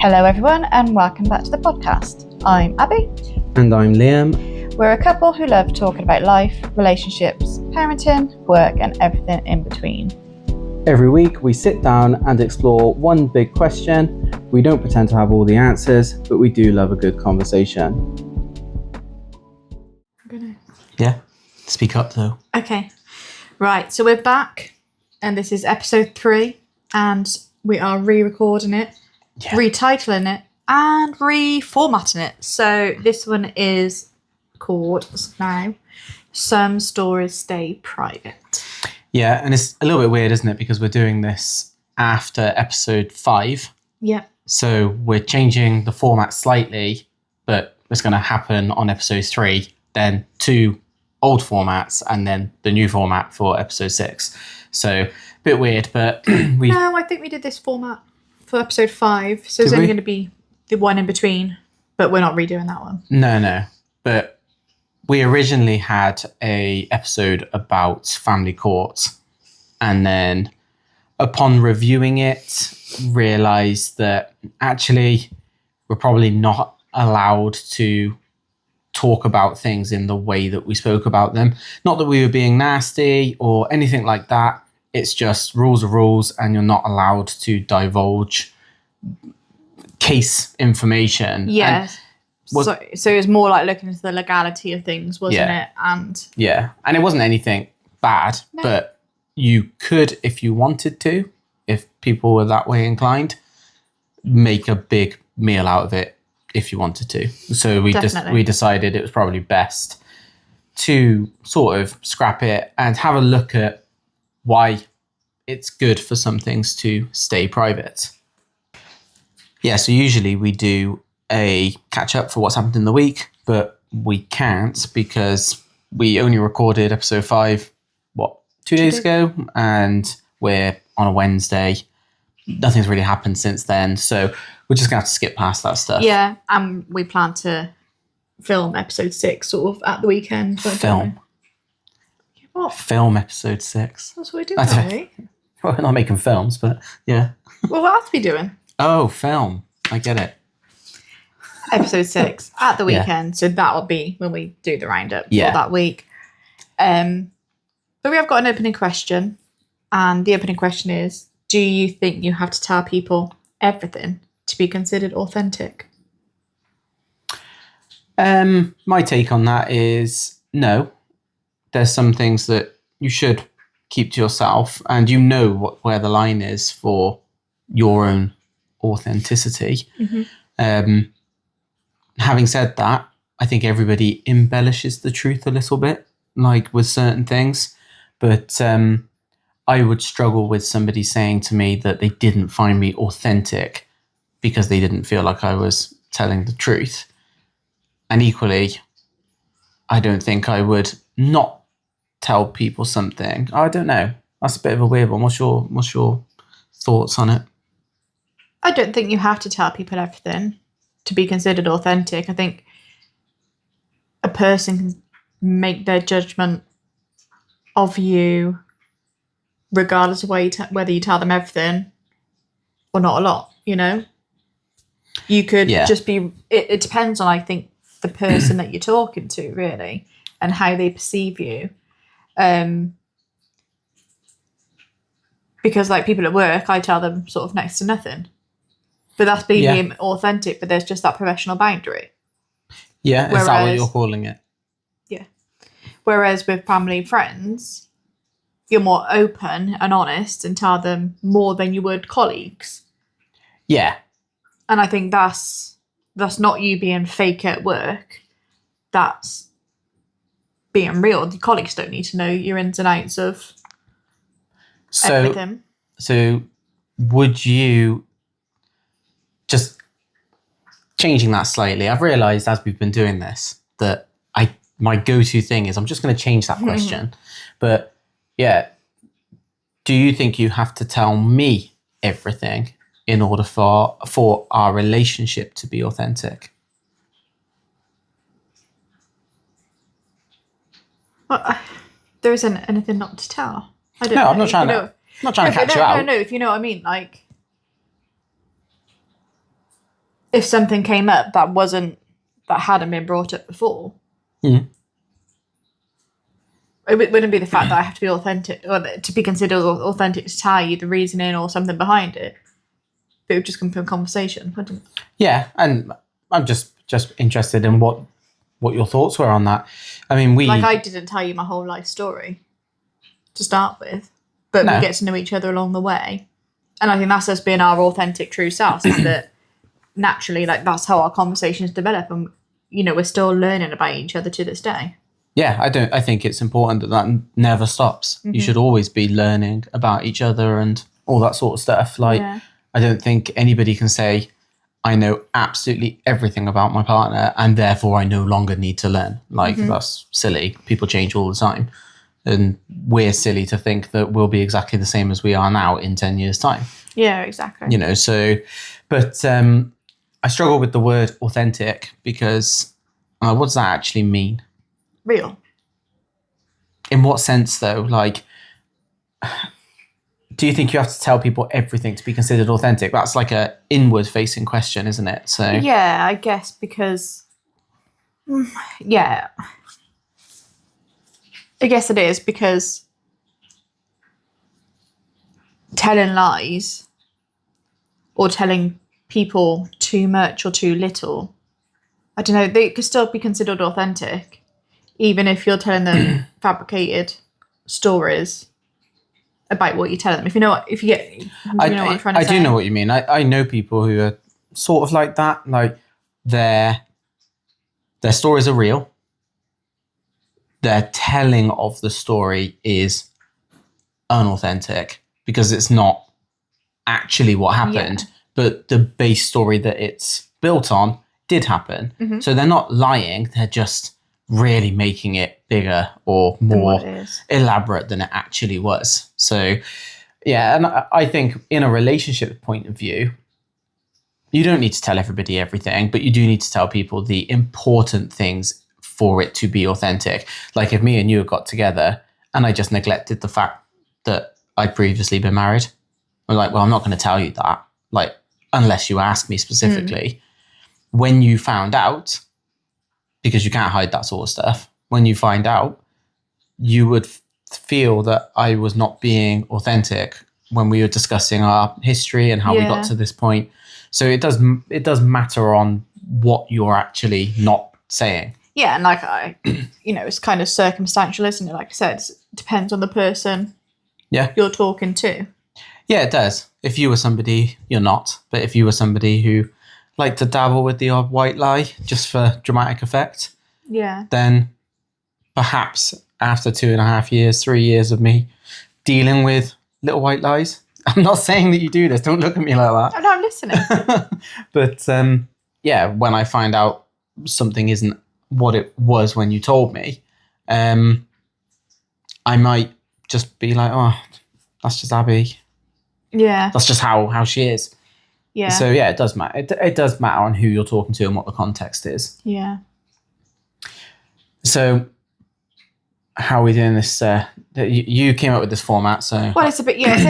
Hello everyone and welcome back to the podcast. I'm Abby. And I'm Liam. We're a couple who love talking about life, relationships, parenting, work and everything in between. Every week we sit down and explore one big question. We don't pretend to have all the answers, but we do love a good conversation. Yeah, speak up though. Okay, right, so we're back and this is episode 3 and we are re-recording it, retitling it and reformatting it. So this one is called now Some Stories Stay Private. Yeah, and it's a little bit weird, isn't it? Because we're doing this after episode 5. Yeah. So we're changing the format slightly, but it's going to happen on episode 3, then 2 old formats, and then the new format for episode 6. So a bit weird, but No, I think we did this format for episode 5. So it's only going to be the one in between, but we're not redoing that one. No. But we originally had a episode about family court, and then upon reviewing it, realised that actually we're probably not allowed to talk about things in the way that we spoke about them. Not that we were being nasty or anything like that. It's just rules are rules, and you're not allowed to divulge case information. Yes. So it was more like looking into the legality of things, wasn't it? And it wasn't anything bad, but you could, if you wanted to, if people were that way inclined, make a big meal out of it if you wanted to. So we decided it was probably best to sort of scrap it and have a look at why it's good for some things to stay private. Yeah, so usually we do a catch up for what's happened in the week, but we can't because we only recorded episode 5, 2 days ago, and we're on a Wednesday. Nothing's really happened since then, so we're just gonna have to skip past that stuff. Yeah, and we plan to film episode 6 sort of at the weekend. Film episode 6. That's what we're doing, right? Well, we're not making films, but yeah. Well, what else are we doing? Oh, film. I get it. Episode 6 at the weekend, so that'll be when we do the roundup for that week. But we have got an opening question, and the opening question is, do you think you have to tell people everything to be considered authentic? My take on that is no. There's some things that you should keep to yourself, and you know where the line is for your own authenticity. Mm-hmm. Having said that, I think everybody embellishes the truth a little bit, like with certain things. But I would struggle with somebody saying to me that they didn't find me authentic because they didn't feel like I was telling the truth. And equally, I don't think I would not tell people something. I don't know. That's a bit of a weird one. What's your thoughts on it? I don't think you have to tell people everything to be considered authentic. I think a person can make their judgment of you regardless of whether you tell them everything or not a lot, you know? You could just be... It depends on, I think, the person that you're talking to, really, and how they perceive you. Because, like, people at work, I tell them sort of next to nothing. But that's being authentic, but there's just that professional boundary. Yeah, is that what you're calling it? Yeah. Whereas with family and friends, you're more open and honest and tell them more than you would colleagues. Yeah. And I think that's not you being fake at work. That's being real. The colleagues don't need to know your ins and outs of everything. So would you... Just changing that slightly, I've realised as we've been doing this that my go-to thing is I'm just going to change that question. But yeah, do you think you have to tell me everything in order for our relationship to be authentic? Well, there isn't anything not to tell. I don't know. I'm not trying to catch you out. No, if you know what I mean, like if something came up that hadn't been brought up before, it wouldn't be the fact that I have to be authentic or to be considered authentic to tell you the reasoning or something behind it. It would just come from conversation, wouldn't it? Yeah, and I'm just interested in what your thoughts were on that. I mean, I didn't tell you my whole life story to start with, but we get to know each other along the way, and I think that's us being our authentic, true selves. That naturally, that's how our conversations develop, and we're still learning about each other to this day. Yeah, I think it's important that never stops. You should always be learning about each other and all that sort of stuff. I don't think anybody can say, I know absolutely everything about my partner and therefore I no longer need to learn. That's silly. People change all the time. And we're silly to think that we'll be exactly the same as we are now in 10 years' time. Yeah, exactly. But I struggle with the word authentic because what does that actually mean? Real. In what sense, though? Do you think you have to tell people everything to be considered authentic? That's like a inward-facing question, isn't it? So yeah, I guess because I guess it is because telling lies or telling people too much or too little, I don't know, they could still be considered authentic. Even if you're telling them fabricated stories about what you tell them. If you know what I'm trying to say. I do know what you mean. I know people who are sort of like that. Like their stories are real. Their telling of the story is unauthentic because it's not actually what happened, but the base story that it's built on did happen. So they're not lying. They're just really making it bigger or more elaborate than it actually was. So, yeah, and I think in a relationship point of view, you don't need to tell everybody everything, but you do need to tell people the important things for it to be authentic. Like if me and you got together and I just neglected the fact that I'd previously been married, I'm like, well, I'm not going to tell you that, unless you ask me specifically. When you found out, because you can't hide that sort of stuff. When you find out, you would feel that I was not being authentic when we were discussing our history and how we got to this point. So it does matter on what you're actually not saying. Yeah, and it's kind of circumstantial, isn't it? Like I said, it depends on the person you're talking to. Yeah, it does. If you were somebody, you're not. But if you were somebody who like to dabble with the odd white lie just for dramatic effect, then perhaps after 2.5 years, 3 years of me dealing with little white lies, I'm not saying that you do this, don't look at me like that. Oh, no, I'm listening. But when I find out something isn't what it was when you told me, I might just be like, oh, that's just Abby. Yeah. That's just how she is. Yeah. So yeah, it does matter. It does matter on who you're talking to and what the context is. Yeah. So how are we doing this? You came up with this format, so well, it's a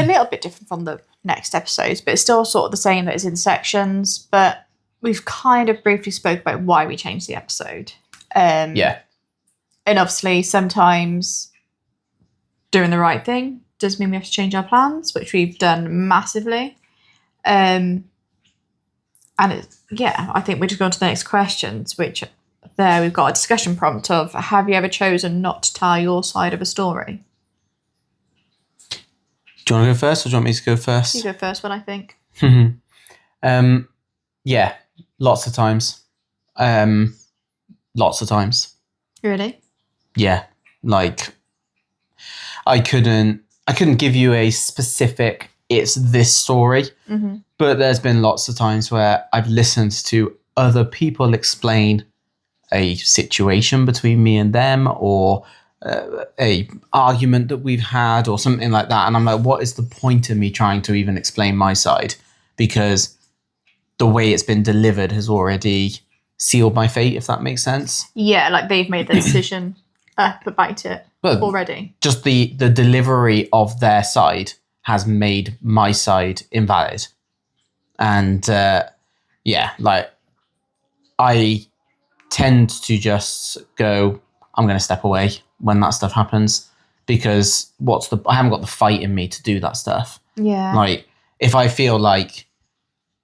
little bit different from the next episodes, but it's still sort of the same. That it's in sections, but we've kind of briefly spoke about why we changed the episode. And obviously, sometimes doing the right thing does mean we have to change our plans, which we've done massively. And I think we're just going to the next questions, which there we've got a discussion prompt of, have you ever chosen not to tell your side of a story? Do you want to go first or do you want me to go first? You go first, I think. Yeah, lots of times. Lots of times. Really? Yeah, I couldn't give you a specific, it's this story, but there's been lots of times where I've listened to other people explain a situation between me and them or a argument that we've had or something like that. And I'm like, what is the point of me trying to even explain my side? Because the way it's been delivered has already sealed my fate, if that makes sense. Yeah, like they've made the decision up about it already. Just the delivery of their side has made my side invalid. And I tend to just go, I'm going to step away when that stuff happens, because I haven't got the fight in me to do that stuff. Yeah. Like, if I feel like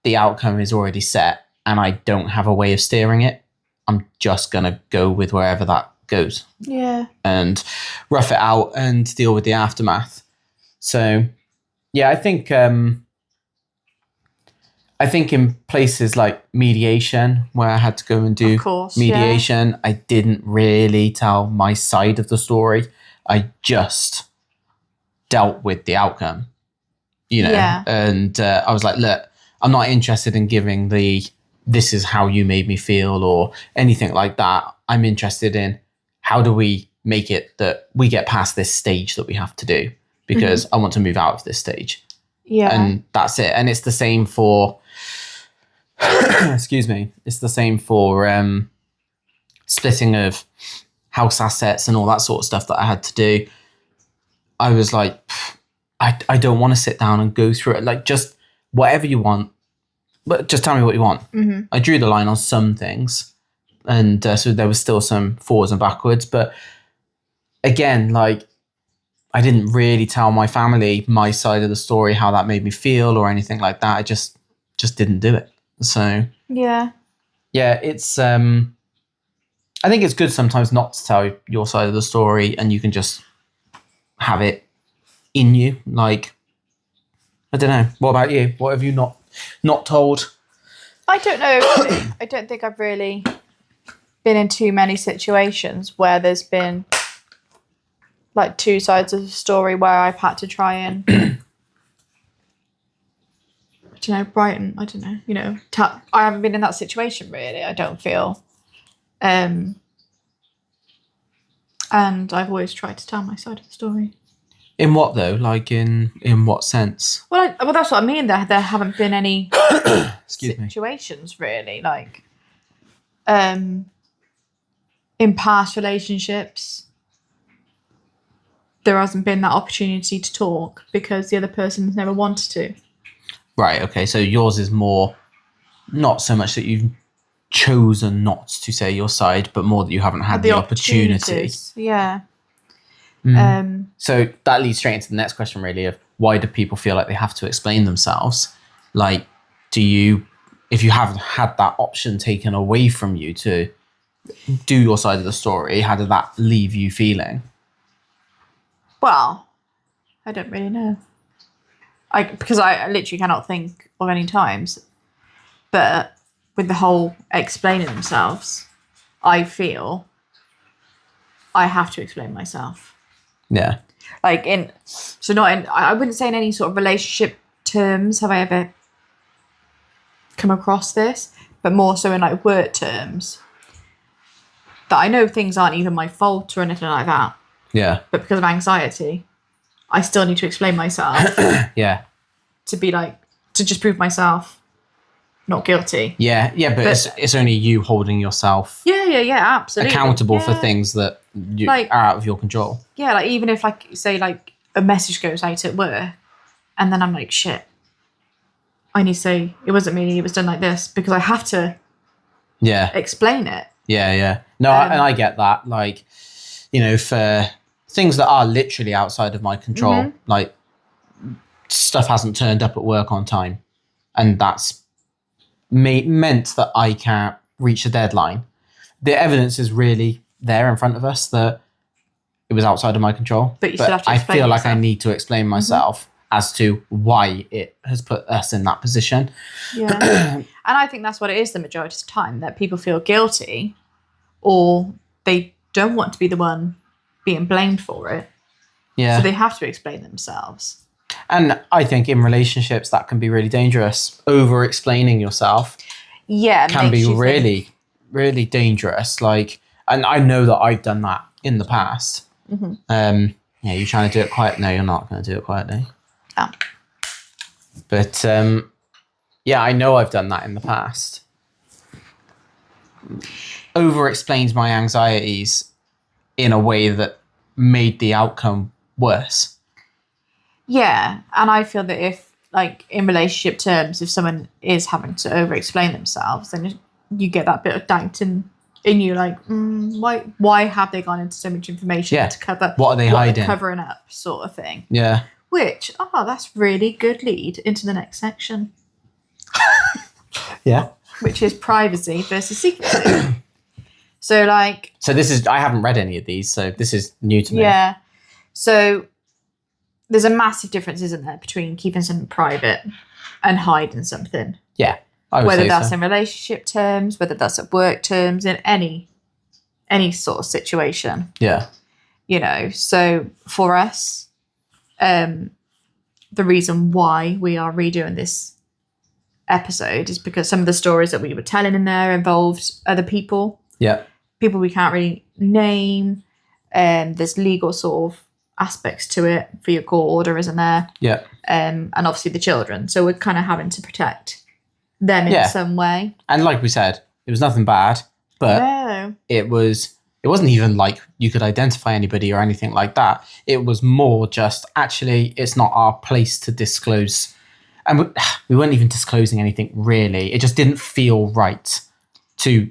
the outcome is already set and I don't have a way of steering it, I'm just going to go with wherever that goes. Yeah. And rough it out and deal with the aftermath. So, yeah, I think in places like mediation, where I had to go and do Of course, mediation, I didn't really tell my side of the story. I just dealt with the outcome, Yeah. and I was like, look, I'm not interested in giving this is how you made me feel or anything like that. I'm interested in how do we make it that we get past this stage that we have to do, because I want to move out of this stage. Yeah. And that's it. And it's the same for, excuse me, it's the same for splitting of house assets and all that sort of stuff that I had to do. I was like, I don't want to sit down and go through it. Like, just whatever you want, but just tell me what you want. I drew the line on some things, and so there was still some forwards and backwards. But again, like, I didn't really tell my family my side of the story, how that made me feel or anything like that. I just didn't do it. So Yeah. it's I think it's good sometimes not to tell your side of the story, and you can just have it in you. Like, I don't know. What about you? What have you not told? I don't know. I don't think I've really been in too many situations where there's been like two sides of the story where I've had to try and brighten. I don't know. I haven't been in that situation really. I don't feel, and I've always tried to tell my side of the story. In what though? Like in what sense? Well, that's what I mean. There haven't been any Excuse me. situations really, like in past relationships. There hasn't been that opportunity to talk because the other person has never wanted to. Right. Okay. So yours is more not so much that you've chosen not to say your side, but more that you haven't had the opportunity. opportunities. Yeah. So that leads straight into the next question, really, of why do people feel like they have to explain themselves? Like, if you haven't had that option taken away from you to do your side of the story, how did that leave you feeling? Well, I don't really know. Because I literally cannot think of any times. But with the whole explaining themselves, I feel I have to explain myself. Yeah. Like I wouldn't say in any sort of relationship terms have I ever come across this, but more so in like work terms. That I know things aren't even my fault or anything like that. Yeah. But because of anxiety, I still need to explain myself. Yeah. To just prove myself not guilty. Yeah. Yeah. But it's only you holding yourself absolutely accountable for things that are out of your control. Yeah, like even if like say like a message goes out at work and then I'm like, shit, I need to say it wasn't me, it was done like this, because I have to explain it. Yeah. No, and I get that. Like, for things that are literally outside of my control, like stuff hasn't turned up at work on time, and that's meant that I can't reach a deadline. The evidence is really there in front of us that it was outside of my control. But you still have to I explain feel yourself. like I need to explain myself as to why it has put us in that position. Yeah. And I think that's what it is the majority of the time, that people feel guilty or they don't want to be the one being blamed for it. Yeah. So they have to explain themselves. And I think in relationships that can be really dangerous. Over explaining yourself can be really, really dangerous. Like, and I know that I've done that in the past. You're trying to do it quiet. No, you're not going to do it quietly. Oh. But I know I've done that in the past. Over explained my anxieties in a way that made the outcome worse. Yeah, and I feel that if, like, in relationship terms, if someone is having to over-explain themselves, then you get that bit of doubt in you, like, why have they gone into so much information to cover what are they hiding, covering up, sort of thing. Yeah. Which, that's really good lead into the next section. Yeah. Which is privacy versus secrecy. So this is, I haven't read any of these, so this is new to me. Yeah. So there's a massive difference, isn't there, between keeping something private and hiding something. Yeah. I would whether say that's so. in relationship terms, whether that's at work terms, in any sort of situation. Yeah. So for us, the reason why we are redoing this episode is because some of the stories that we were telling in there involved other people. Yeah. People we can't really name. There's legal sort of aspects to it for your court order, isn't there? Yeah. And obviously the children. So we're kind of having to protect them in some way. And like we said, it was nothing bad, but it wasn't even like you could identify anybody or anything like that. It was more just, actually, it's not our place to disclose. And we weren't even disclosing anything, really. It just didn't feel right to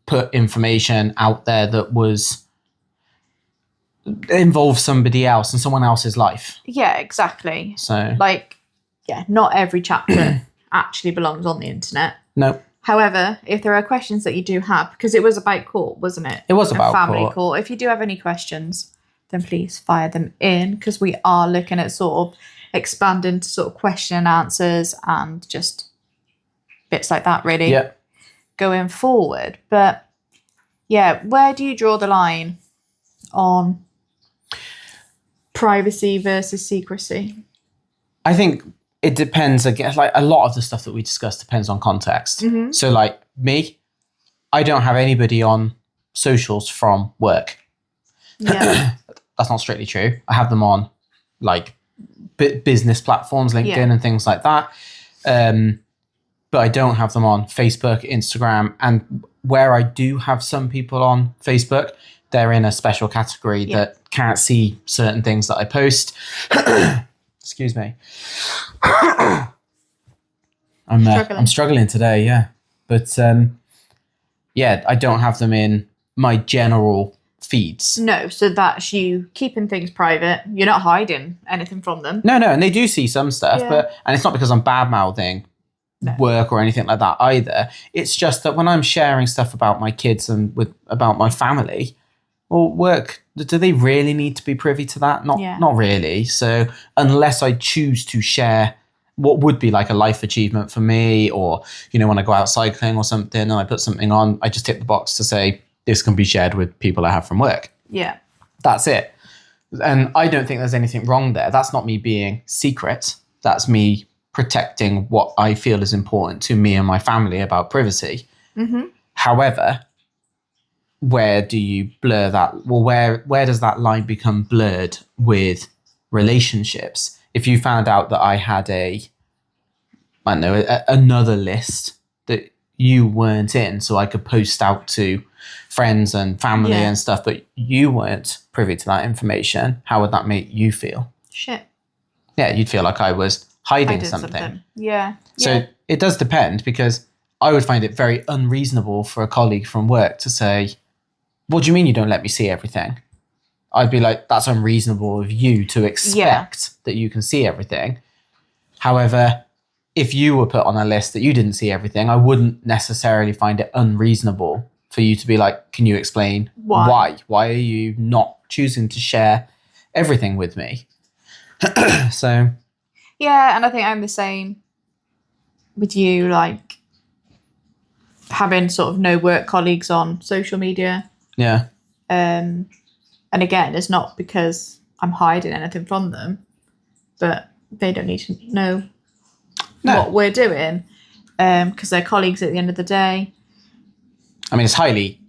put information out there that was involve somebody else and someone else's life. Yeah, exactly. So, not every chapter actually belongs on the internet. No. However, if there are questions that you do have, because it was about court, wasn't it? It was about family court. If you do have any questions, then please fire them in, because we are looking at sort of expanding to sort of question and answers and just bits like that, really. Yeah. Going forward. But where do you draw the line on privacy versus secrecy? I think it depends. Again, like a lot of the stuff that we discuss depends on context. Mm-hmm. So like me, I don't have anybody on socials from work. Yeah. That's not strictly true. I have them on like business platforms, LinkedIn and things like that. But I don't have them on Facebook, Instagram. And where I do have some people on Facebook, they're in a special category that can't see certain things that I post. Excuse me. I'm struggling today, yeah. But I don't have them in my general feeds. No, so that's you keeping things private. You're not hiding anything from them. No, and they do see some stuff, and it's not because I'm bad-mouthing work or anything like that either. It's just that when I'm sharing stuff about my kids and about my family, well, work, do they really need to be privy to that? Not really. So unless I choose to share what would be like a life achievement for me, or, when I go out cycling or something and I put something on, I just tick the box to say, this can be shared with people I have from work. Yeah. That's it. And I don't think there's anything wrong there. That's not me being secret. That's me protecting what I feel is important to me and my family about privacy. Mm-hmm. However, where do you blur that? Well, where does that line become blurred with relationships? If you found out that I had another list that you weren't in, so I could post out to friends and family and stuff, but you weren't privy to that information, how would that make you feel? Shit. Yeah, you'd feel like I was hiding something. Yeah. So it does depend, because I would find it very unreasonable for a colleague from work to say, what do you mean you don't let me see everything? I'd be like, that's unreasonable of you to expect that you can see everything. However, if you were put on a list that you didn't see everything, I wouldn't necessarily find it unreasonable for you to be like, can you explain why? Why are you not choosing to share everything with me? So. Yeah, and I think I'm the same with you, like having sort of no work colleagues on social media. Yeah. And again, it's not because I'm hiding anything from them, but they don't need to know what we're doing, because they're colleagues at the end of the day. I mean, it's highly,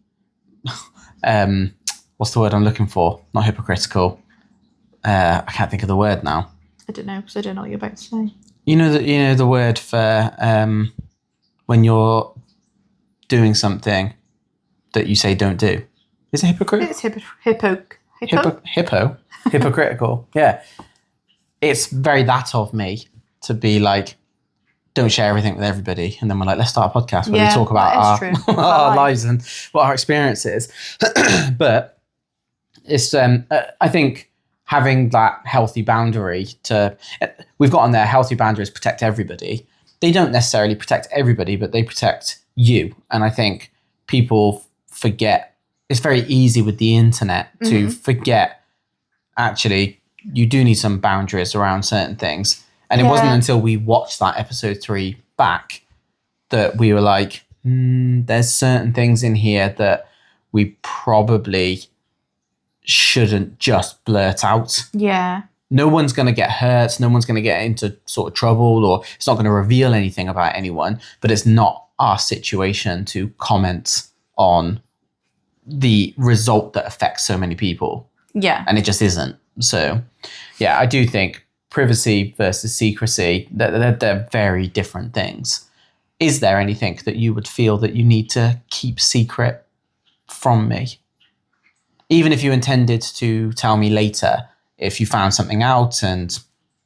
what's the word I'm looking for? Not hypocritical. I can't think of the word now. I don't know, because I don't know what you're about to say. You know the word for when you're doing something that you say don't do. Is it hypocrite? It's hypocritical. Yeah. It's very that of me to be like, don't share everything with everybody. And then we're like, let's start a podcast where we Yeah, talk about that is our, true. our Life. lives and what our experience is. But it's, I think having that healthy boundary we've got on there, healthy boundaries protect everybody. They don't necessarily protect everybody, but they protect you. And I think people forget, it's very easy with the internet to forget, actually, you do need some boundaries around certain things. And it wasn't until we watched that episode 3 back that we were like, there's certain things in here that we probably shouldn't just blurt out. Yeah. No one's going to get hurt. No one's going to get into sort of trouble, or it's not going to reveal anything about anyone, but it's not our situation to comment on the result that affects so many people. Yeah. And it just isn't. So, yeah, I do think privacy versus secrecy, they're very different things. Is there anything that you would feel that you need to keep secret from me? Even if you intended to tell me later, if you found something out and,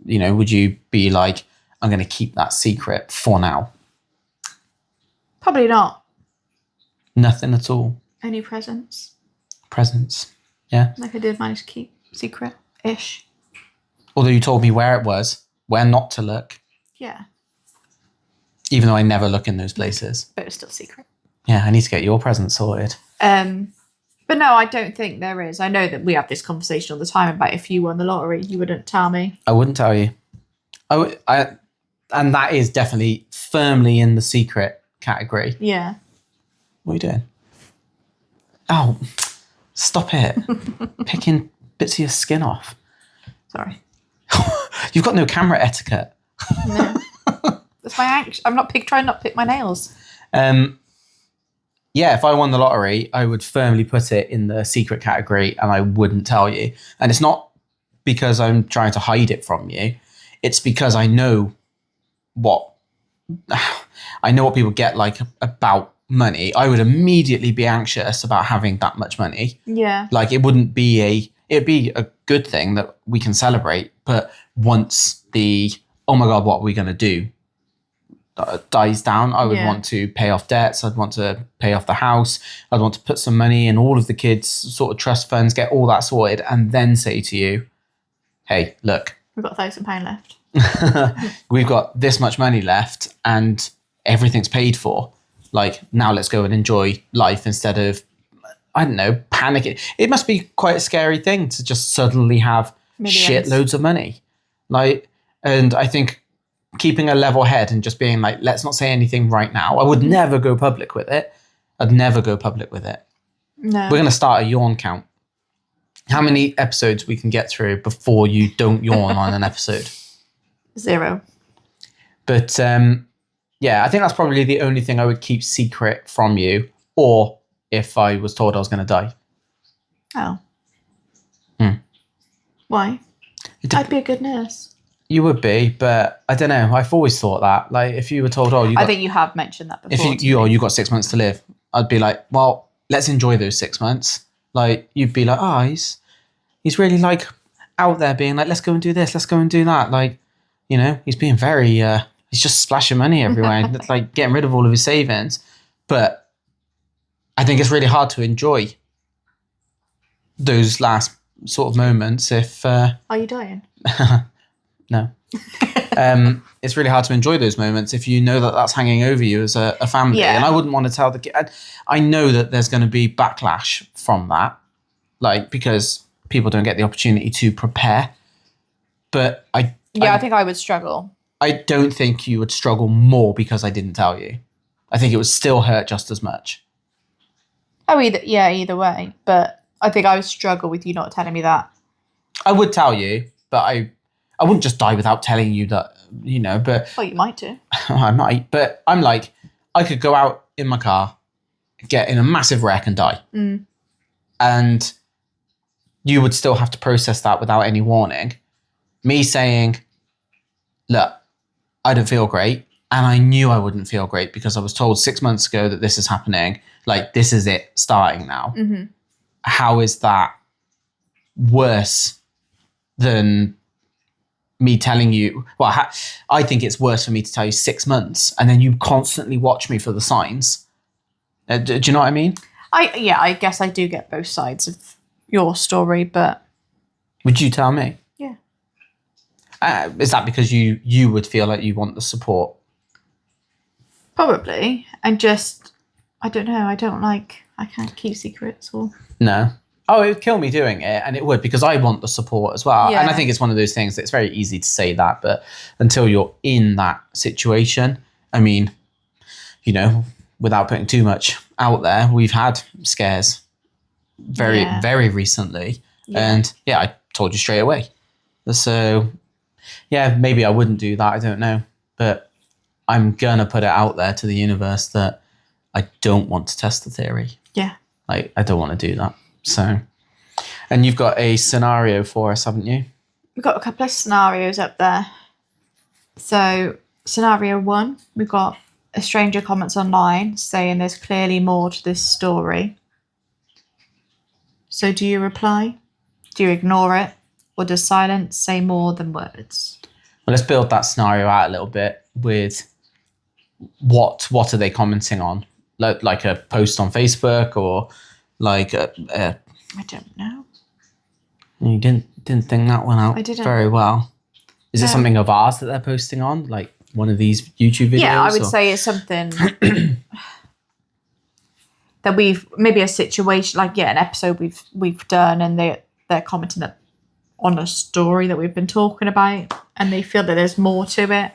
would you be like, I'm going to keep that secret for now? Probably not. Nothing at all. Any presents? Presents. Yeah. Like I did manage to keep secret-ish. Although you told me where it was, where not to look, Yeah. even though I never look in those places. But it was still secret. Yeah, I need to get your present sorted. But no, I don't think there is. I know that we have this conversation all the time about if you won the lottery, you wouldn't tell me. I wouldn't tell you. And that is definitely firmly in the secret category. Yeah. What are you doing? Oh, stop it. Picking bits of your skin off. Sorry. You've got no camera etiquette. No. That's my action. I'm not trying not to pick my nails. Yeah, if I won the lottery, I would firmly put it in the secret category and I wouldn't tell you. And it's not because I'm trying to hide it from you. It's because I know what people get like about money. I would immediately be anxious about having that much money. Yeah. Like it'd be a good thing that we can celebrate. But once oh my God, what are we going to do? Dies down, I would want to pay off debts. I'd want to pay off the house. I'd want to put some money in all of the kids' sort of trust funds, get all that sorted, and then say to you, hey, look, We've got £1,000 left. we've got this much money left and everything's paid for. Like, now let's go and enjoy life instead of, I don't know, panicking. It must be quite a scary thing to just suddenly have Millions. shitloads of money. Like, and I think keeping a level head and just being like, let's not say anything right now. I would never go public with it. I'd never go public with it. No. We're going to start a yawn count. How many episodes we can get through before you don't yawn on an episode? 0. But yeah, I think that's probably the only thing I would keep secret from you, or if I was told I was going to die. Oh. Hmm. Why? I'd be a good nurse. You would be, but I don't know. I've always thought that. Like, if you were told, I think you have mentioned that before. if you got 6 months to live, I'd be like, well, let's enjoy those 6 months. Like, you'd be like, oh, he's really like out there being like, let's go and do this, let's go and do that. Like, he's being very, he's just splashing money everywhere, like getting rid of all of his savings. But I think it's really hard to enjoy those last sort of moments if... Are you dying? No. It's really hard to enjoy those moments if you know that that's hanging over you as a family. Yeah. And I wouldn't want to tell the kid. I know that there's going to be backlash from that, like, because people don't get the opportunity to prepare. But I think I would struggle. I don't think you would struggle more because I didn't tell you. I think it would still hurt just as much. Oh, either way. But I think I would struggle with you not telling me that. I would tell you, but I wouldn't just die without telling you that, but... Well, you might do. I might, but I'm like, I could go out in my car, get in a massive wreck and die. Mm. And you would still have to process that without any warning. Me saying, look, I don't feel great. And I knew I wouldn't feel great because I was told 6 months ago that this is happening. Like, this is it starting now. Mm-hmm. How is that worse than me telling you, well, I think it's worse for me to tell you 6 months and then you constantly watch me for the signs. Do you know what I mean? I guess I do get both sides of your story, but would you tell me? Yeah. Is that because you would feel like you want the support? Probably. And just, I don't know. I can't keep secrets or. No. Oh, it would kill me doing it, and it would, because I want the support as well. Yeah. And I think it's one of those things that it's very easy to say that, but until you're in that situation, I mean, without putting too much out there, we've had scares very, very recently. Yeah. And I told you straight away. So, maybe I wouldn't do that. I don't know. But I'm going to put it out there to the universe that I don't want to test the theory. Yeah. I don't want to do that. So, and you've got a scenario for us, haven't you? We've got a couple of scenarios up there. So, scenario 1, we've got a stranger comments online saying there's clearly more to this story. So, do you reply? Do you ignore it? Or does silence say more than words? Well, let's build that scenario out a little bit with what are they commenting on? Like a post on Facebook, or like a I don't know. You didn't think that one out. I didn't. Very well. Is it something of ours that they're posting on, like one of these YouTube videos? Yeah, I would say it's something that we've, maybe a situation, like an episode we've done, and they're commenting on a story that we've been talking about, and they feel that there's more to it.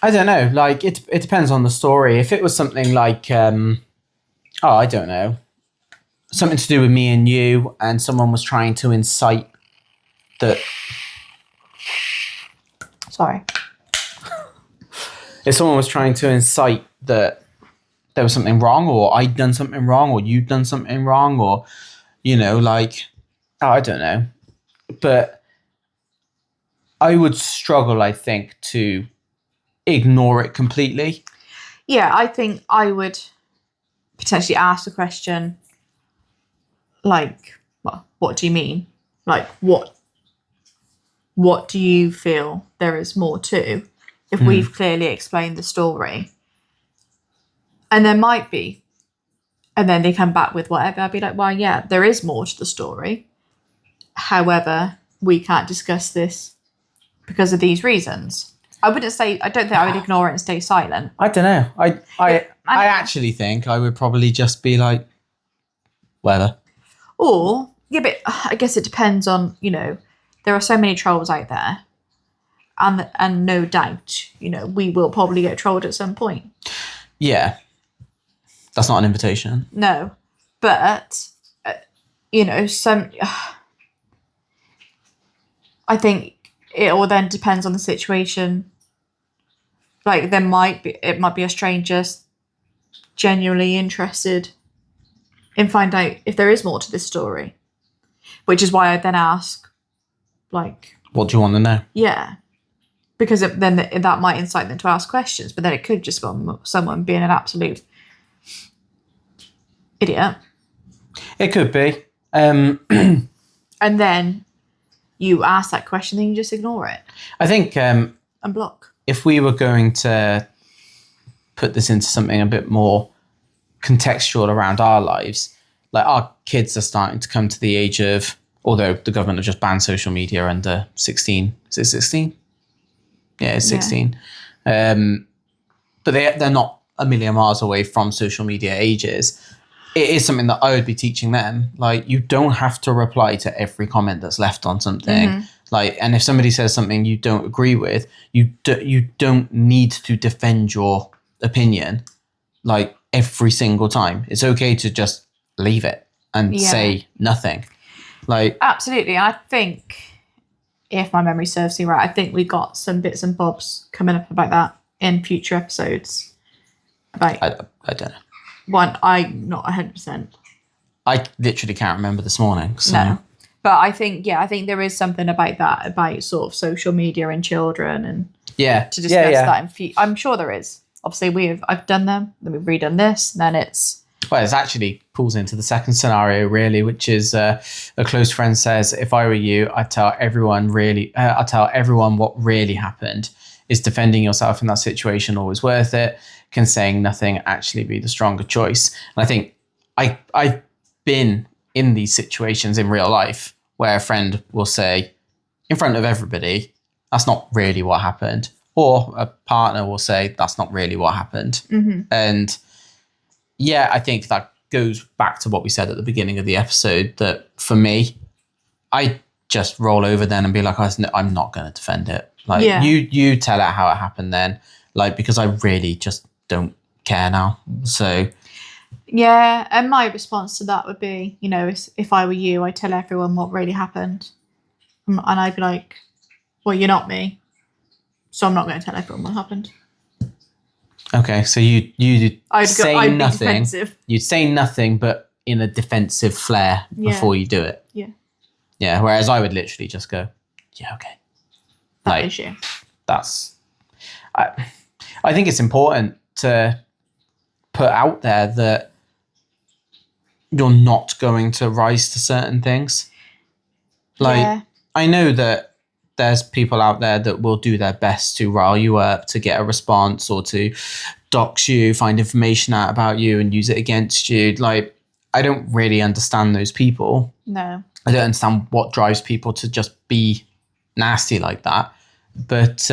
I don't know. Like it depends on the story. If it was something like, I don't know, something to do with me and you, and someone was trying to incite that. Sorry. If someone was trying to incite that there was something wrong, or I'd done something wrong, or you'd done something wrong, or, I don't know. But I would struggle, I think, to ignore it completely. Yeah, I think I would potentially ask the question, like, well, what do you mean? Like, what do you feel there is more to, if we've clearly explained the story? And there might be. And then they come back with whatever. I'd be like, well, yeah, there is more to the story. However, we can't discuss this because of these reasons. I don't think I would ignore it and stay silent. I don't know. I actually think I would probably just be like, whatever. Or, but I guess it depends on, there are so many trolls out there. And no doubt, we will probably get trolled at some point. Yeah. That's not an invitation. No. But, I think it all then depends on the situation. Like, it might be a stranger genuinely interested in finding out if there is more to this story. Which is why I then ask, like... What do you want to know? Yeah. Because then that might incite them to ask questions, but then it could just be someone being an absolute idiot. It could be. And then you ask that question, then you just ignore it. I think... and block. If we were going to put this into something a bit more contextual around our lives, like our kids are starting to come to the age of, although the government have just banned social media under 16. Is it 16? Yeah, it's 16. Yeah. But they're not a million miles away from social media ages. It is something that I would be teaching them. Like, you don't have to reply to every comment that's left on something. Mm-hmm. Like, and if somebody says something you don't agree with, you don't need to defend your opinion, like, every single time. It's okay to just leave it and say nothing. Like, absolutely. I think, if my memory serves me right, I think we got some bits and bobs coming up about that in future episodes. About I don't know. One, I'm not 100%. I literally can't remember this morning. So. No. But I think there is something about that, about sort of social media and children, and to discuss that in future. I'm sure there is. Obviously, I've done them, then we've redone this, and then it's... Well, it actually pulls into the second scenario, really, which is a close friend says, if I were you, I'd tell everyone what really happened. Is defending yourself in that situation always worth it? Can saying nothing actually be the stronger choice? And I think I've been in these situations in real life where a friend will say, in front of everybody, that's not really what happened. Or a partner will say, that's not really what happened. Mm-hmm. And yeah, I think that goes back to what we said at the beginning of the episode, that for me, I just roll over then and be like, I'm not going to defend it. Like, you tell it how it happened then, like, because I really just don't care now. So yeah, and my response to that would be, if I were you, I'd tell everyone what really happened. And I'd be like, well, you're not me, so I'm not going to tell everyone what happened. Okay, so you'd say nothing. Be defensive. You'd say nothing, but in a defensive flair before you do it. Yeah. Yeah. Whereas I would literally just go, yeah, okay. That is you. I think it's important to put out there that you're not going to rise to certain things. Like, I know that there's people out there that will do their best to rile you up, to get a response, or to dox you, find information out about you and use it against you. Like, I don't really understand those people. No. I don't understand what drives people to just be nasty like that. But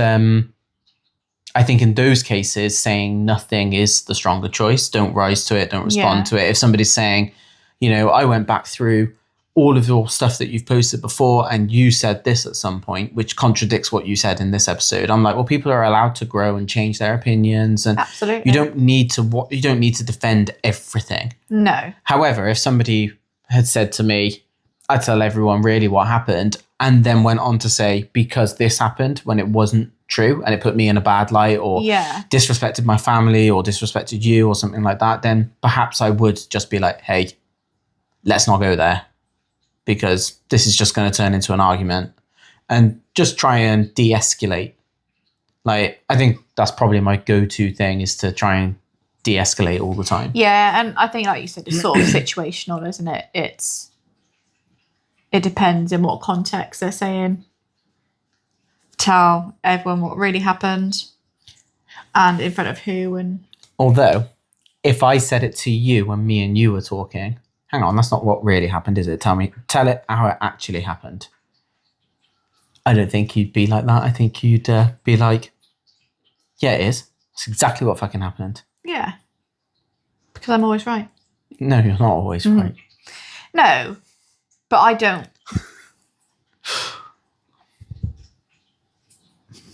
I think in those cases, saying nothing is the stronger choice. Don't rise to it. Don't respond to it. If somebody's saying, I went back through all of your stuff that you've posted before and you said this at some point, which contradicts what you said in this episode. I'm like, well, people are allowed to grow and change their opinions, and absolutely, you don't need to defend everything. No. However, if somebody had said to me, I tell everyone really what happened, and then went on to say, because this happened when it wasn't true and it put me in a bad light, or disrespected my family or disrespected you or something like that, then perhaps I would just be like, hey, let's not go there, because this is just going to turn into an argument, and just try and de-escalate. Like, I think that's probably my go-to thing, is to try and de-escalate all the time. Yeah, and I think, like you said, it's sort of situational, isn't it? It depends in what context they're saying. Tell everyone what really happened, and in front of who. And although, if I said it to you when me and you were talking, hang on, that's not what really happened, is it? Tell it how it actually happened. I don't think you'd be like that. I think you'd be like, yeah, it is. It's exactly what fucking happened. Yeah. Because I'm always right. No, you're not always right. No, but I don't.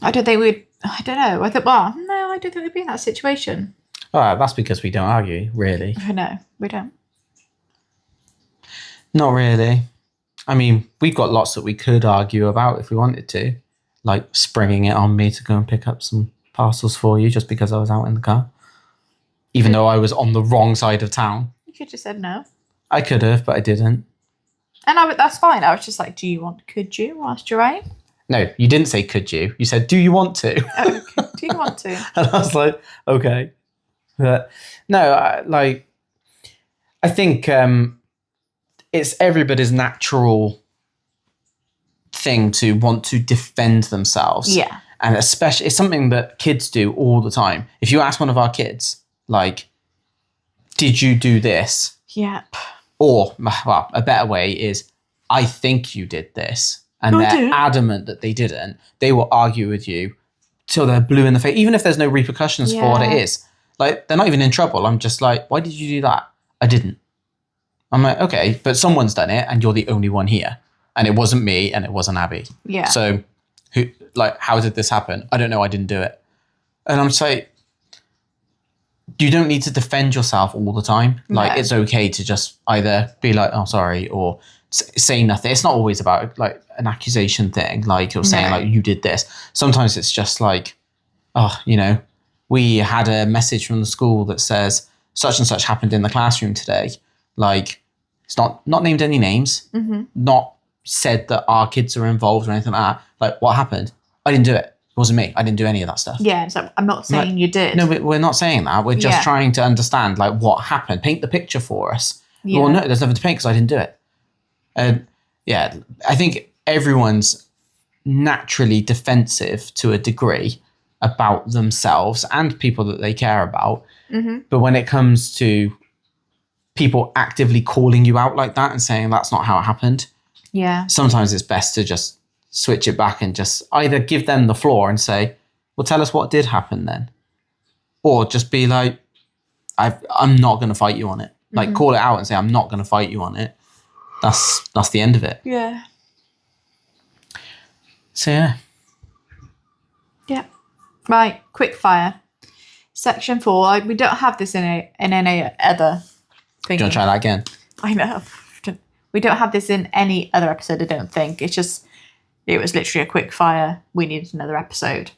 I don't think we'd, I don't know. I don't think we'd be in that situation. Oh, that's because we don't argue, really. No, we don't. Not really. I mean, we've got lots that we could argue about if we wanted to, like springing it on me to go and pick up some parcels for you just because I was out in the car, even though I was on the wrong side of town. You could have just said no. I could have, but I didn't. And that's fine. I was just like, could you, whilst you're right? No, you didn't say could you. You said, do you want to? Oh, okay. Do you want to? And I was like, okay. But no, I think it's everybody's natural thing to want to defend themselves. Yeah. And especially, it's something that kids do all the time. If you ask one of our kids, like, did you do this? Yep. Or, well, a better way is, I think you did this. And they're adamant that they didn't. They will argue with you till they're blue in the face, even if there's no repercussions for what it is. Like, they're not even in trouble. I'm just like, why did you do that? I didn't. I'm like, okay, but someone's done it and you're the only one here. And it wasn't me and it wasn't Abby. Yeah. So, how did this happen? I don't know, I didn't do it. And I'm just like, you don't need to defend yourself all the time. Like, it's okay to just either be like, oh, sorry, or say nothing. It's not always about like an accusation thing, like you're saying like you did this. Sometimes it's just like, oh, we had a message from the school that says such and such happened in the classroom today. Like, it's not named any names, not said that our kids are involved or anything like that. Like, what happened? I didn't do it. wasn't me. I didn't do any of that stuff. Yeah, so I'm not saying you did. No, we're not saying that. We're just Yeah. trying to understand like what happened. Paint the picture for us. Yeah. Well, no, there's nothing to paint because I didn't do it. Yeah, I think everyone's naturally defensive to a degree about themselves and people that they care about. Mm-hmm. But when it comes to people actively calling you out like that and saying that's not how it happened, Yeah. sometimes it's best to just switch it back and just either give them the floor and say, well, tell us what did happen then. Or just be like, I'm not going to fight you on it. Like, call it out and say, I'm not going to fight you on it. That's the end of it. Yeah. So, yeah. Yeah. Right. Quick fire. Section 4. We don't have this in any other thing. Do you want to try that again? I know. We don't have this in any other episode, I don't think. It was literally a quick fire. We needed another episode.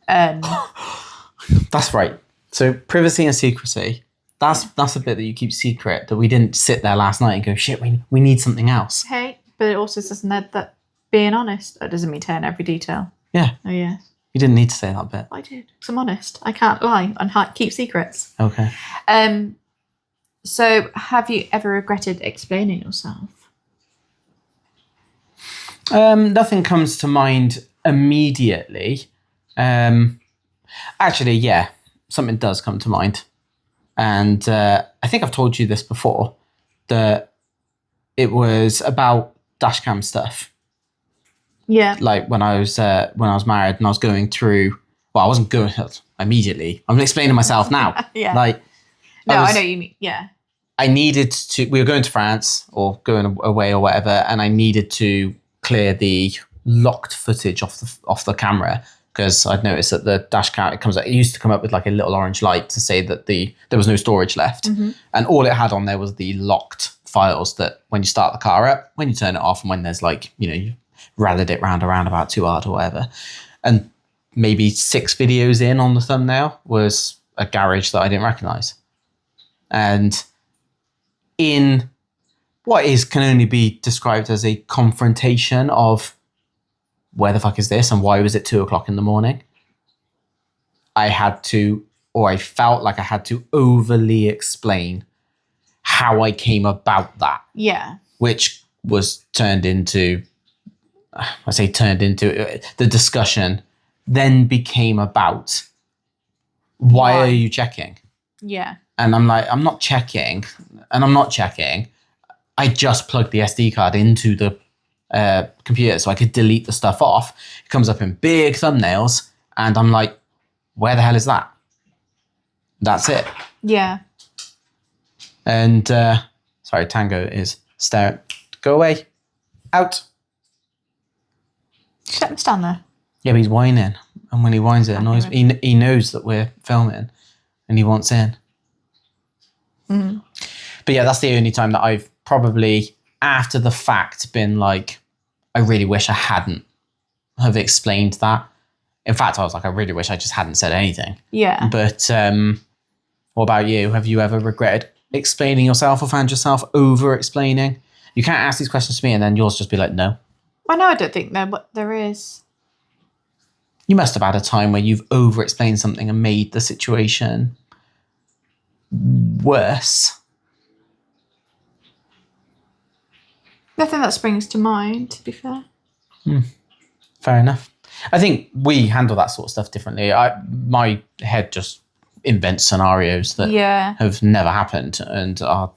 That's right. So privacy and secrecy. That's a bit that you keep secret, that we didn't sit there last night and go, shit, we need something else. Hey, but it also doesn't add that being honest. That doesn't mean telling every detail. Yeah. Oh, yeah. You didn't need to say that bit. I did. 'Cause I'm honest. I can't lie and keep secrets. Okay. So have you ever regretted explaining yourself? Nothing comes to mind immediately. Actually, yeah, something does come to mind. And I think I've told you this before, that it was about dashcam stuff. Yeah. Like when I was married and I was going through, well, I wasn't going immediately. I'm explaining myself now. Yeah. Like, No, I know you mean. Yeah. I needed to, we were going to France or going away or whatever, and I needed to clear the locked footage off the camera, because I'd noticed that the dash cam, it used to come up with like a little orange light to say that there was no storage left. Mm-hmm. And all it had on there was the locked files that when you start the car up, when you turn it off, and when there's like, you rallied it round about too hard or whatever. And maybe 6 videos in on the thumbnail was a garage that I didn't recognize. And in what can only be described as a confrontation of where the fuck is this and why was it 2:00 in the morning, I felt like I had to overly explain how I came about that. Yeah. Which was turned into the discussion then became about why are you checking? Yeah. And I'm like, I'm not checking. I just plugged the SD card into the computer so I could delete the stuff off. It comes up in big thumbnails and I'm like, where the hell is that? That's it. Yeah. And sorry, Tango is staring. Go away. Out. Just let him stand there. Yeah, but he's whining. And when he whines, it annoys me. He knows that we're filming and he wants in. Mm. But yeah, that's the only time that I've probably, after the fact, been like, I really wish I hadn't have explained that. In fact, I was like, I really wish I just hadn't said anything. Yeah. But what about you? Have you ever regretted explaining yourself or found yourself over-explaining? You can't ask these questions to me and then yours just be like, no. Well, no, I don't think there is. You must have had a time where you've over-explained something and made the situation worse. Nothing that springs to mind, to be fair. Fair enough. I think we handle that sort of stuff differently. My head just invents scenarios that have never happened, and I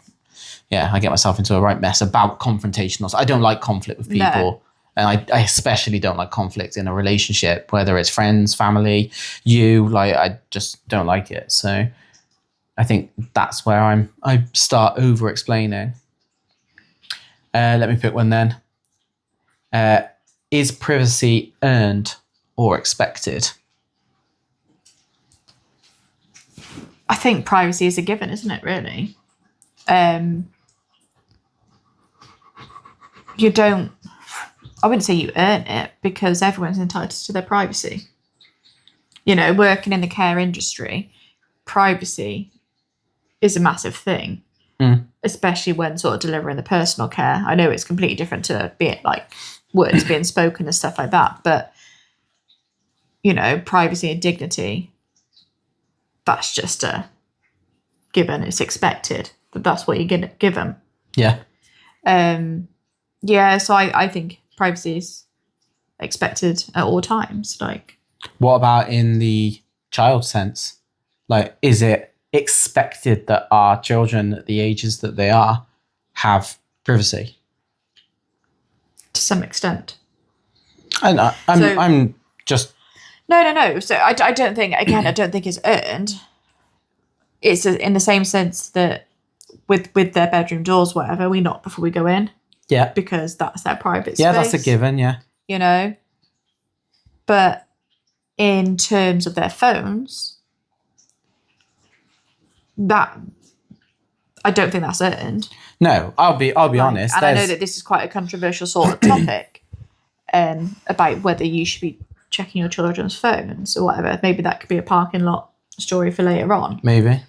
get myself into a right mess about confrontational. I don't like conflict with people. No. And I especially don't like conflict in a relationship, whether it's friends, family, I just don't like it. So I think that's where I start over explaining. Let me pick one then. Is privacy earned or expected? I think privacy is a given, isn't it, really? You don't, I wouldn't say you earn it, because everyone's entitled to their privacy. Working in the care industry, privacy is a massive thing, especially when sort of delivering the personal care. I know it's completely different to being like words being spoken and stuff like that, but privacy and dignity, that's just a given. It's expected that that's what you're going to give them. Yeah. So I think privacy is expected at all times. Like, what about in the child sense? Like, is it expected that our children at the ages that they are have privacy? To some extent. I'm just... No. So I don't think, again, I don't think it's earned. It's in the same sense that with their bedroom doors, whatever, we knock before we go in. Yeah. Because that's their private space. Yeah, that's a given, yeah. But in terms of their phones, that I don't think that's earned. No, I'll be honest. And I know that this is quite a controversial sort of topic about whether you should be checking your children's phones or whatever. Maybe that could be a parking lot story for later on. Maybe.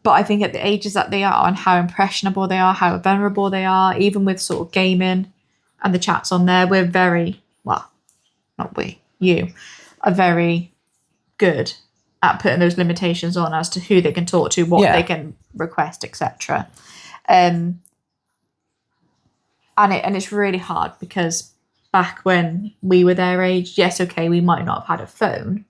But I think at the ages that they are and how impressionable they are, how vulnerable they are, even with sort of gaming and the chats on there, we're very, well, not we, you, are very good at putting those limitations on as to who they can talk to, what they can request, etc. And it's really hard because back when we were their age, yes, okay, we might not have had a phone,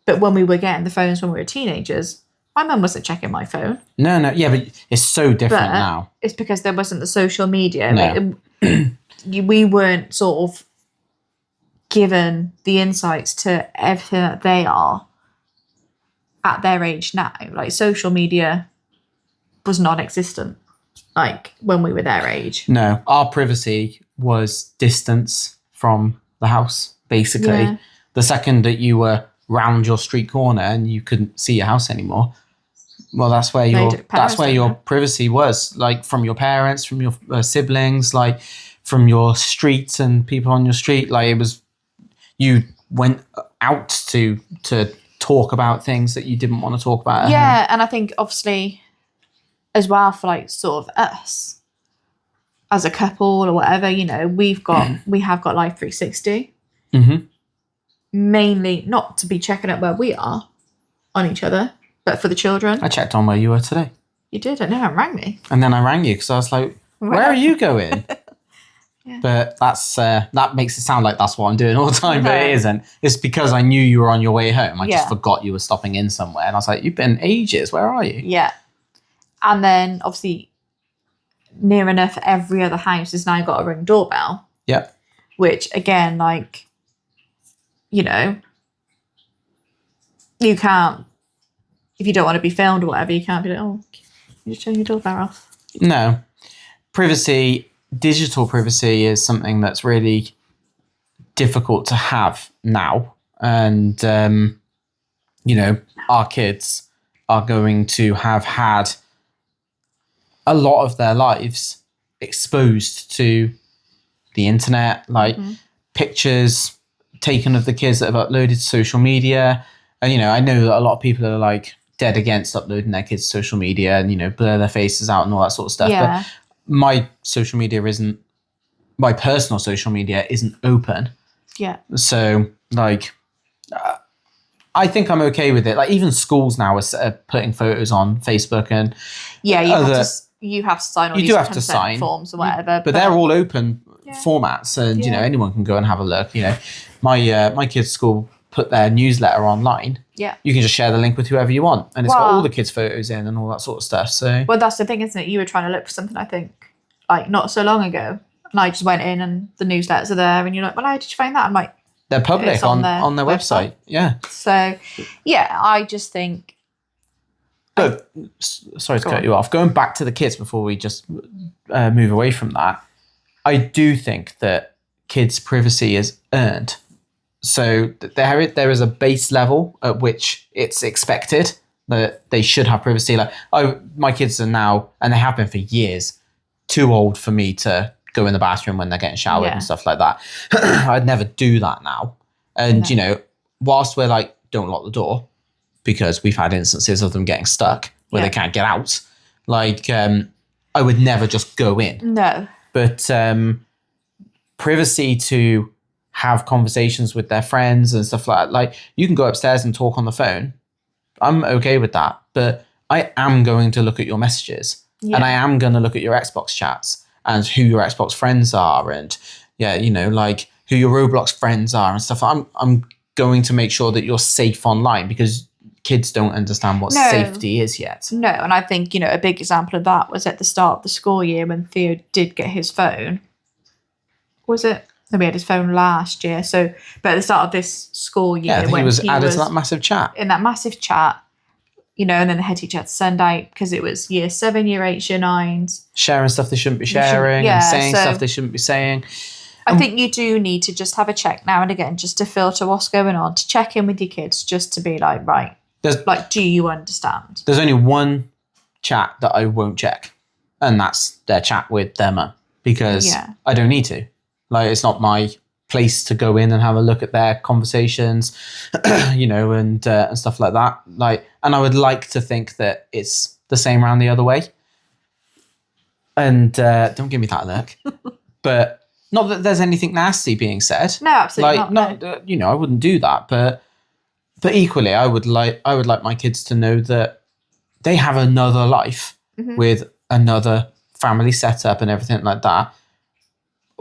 but when we were getting the phones when we were teenagers, my mum wasn't checking my phone. No, yeah, but it's so different now. It's because there wasn't the social media. No. We weren't sort of given the insights to everything that they are at their age now. Like, social media was non-existent, like, when we were their age. No, our privacy was distance from the house, basically. Yeah. The second that you were round your street corner and you couldn't see your house anymore, well, that's where your privacy was, like, from your parents, from your siblings, like, from your street and people on your street. Like, it was, you went out to talk about things that you didn't want to talk about at home. And I think obviously as well for, like, sort of us as a couple or whatever, we have got Life 360. Mm-hmm. Mainly not to be checking up where we are on each other, but for the children. I checked on where you were today. You did? I know, and rang me. And then I rang you because I was like, where are you going? Yeah. But that makes it sound like that's what I'm doing all the time, but it isn't. It's because I knew you were on your way home. I just forgot you were stopping in somewhere. And I was like, you've been ages. Where are you? Yeah. And then obviously near enough every other house has now got a Ring doorbell. Yeah. Which, again, like, you can't, if you don't want to be filmed or whatever, you can't be like, oh, you just turn your doorbell off. No. Digital privacy is something that's really difficult to have now. And, our kids are going to have had a lot of their lives exposed to the internet, like pictures taken of the kids that have uploaded to social media. And, I know that a lot of people are like dead against uploading their kids to social media and, blur their faces out and all that sort of stuff. Yeah. But my personal social media isn't open. Yeah. So, like, I think I'm okay with it. Like, even schools now are putting photos on Facebook and you have to sign all these consent forms or whatever. But they're all open formats, and anyone can go and have a look. My kids' school put their newsletter online. Yeah. You can just share the link with whoever you want, and it's got all the kids' photos in and all that sort of stuff. So, well, that's the thing, isn't it? You were trying to look for something, I think, like, not so long ago, and I just went in and the newsletters are there, and you're like, well, how did you find that? I'm like, they're public on their website. Yeah. So, I just think. But sorry to cut you off. Going back to the kids before we just move away from that, I do think that kids' privacy is earned. So there is a base level at which it's expected that they should have privacy. Like, my kids are now, and they have been for years, too old for me to go in the bathroom when they're getting showered and stuff like that. I'd never do that now. And, whilst we're like, don't lock the door, because we've had instances of them getting stuck where they can't get out. Like, I would never just go in. No. But privacy to have conversations with their friends and stuff like that. Like, you can go upstairs and talk on the phone. I'm okay with that. But I am going to look at your messages. Yeah. And I am going to look at your Xbox chats and who your Xbox friends are, and like who your Roblox friends are and stuff. I'm going to make sure that you're safe online, because kids don't understand what safety is yet. No, and I think, a big example of that was at the start of the school year when Theo did get his phone. Was it? No, we had his phone last year. So, but at the start of this school year, I think when he was added to that massive chat. In that massive chat, and then the head teacher had to send out, because it was year 7, year 8, year 9s. Sharing stuff they shouldn't be sharing, and saying stuff they shouldn't be saying. I think you do need to just have a check now and again, just to filter what's going on, to check in with your kids, just to be like, right, do you understand? There's only one chat that I won't check, and that's their chat with their mum, because I don't need to. Like, it's not my place to go in and have a look at their conversations, and stuff like that. Like, and I would like to think that it's the same around the other way. And don't give me that look. But not that there's anything nasty being said. No, absolutely not. I wouldn't do that. But equally, I would like my kids to know that they have another life with another family setup and everything like that.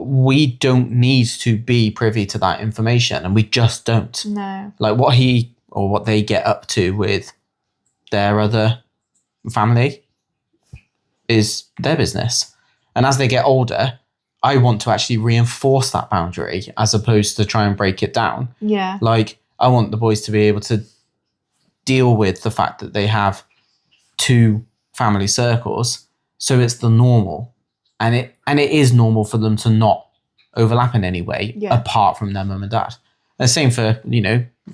We don't need to be privy to that information, and we just don't. No. Like, what they get up to with their other family is their business. And as they get older, I want to actually reinforce that boundary as opposed to try and break it down. Yeah. Like, I want the boys to be able to deal with the fact that they have 2 family circles, so it's the normal. And it is normal for them to not overlap in any way apart from their mum and dad. And the same for,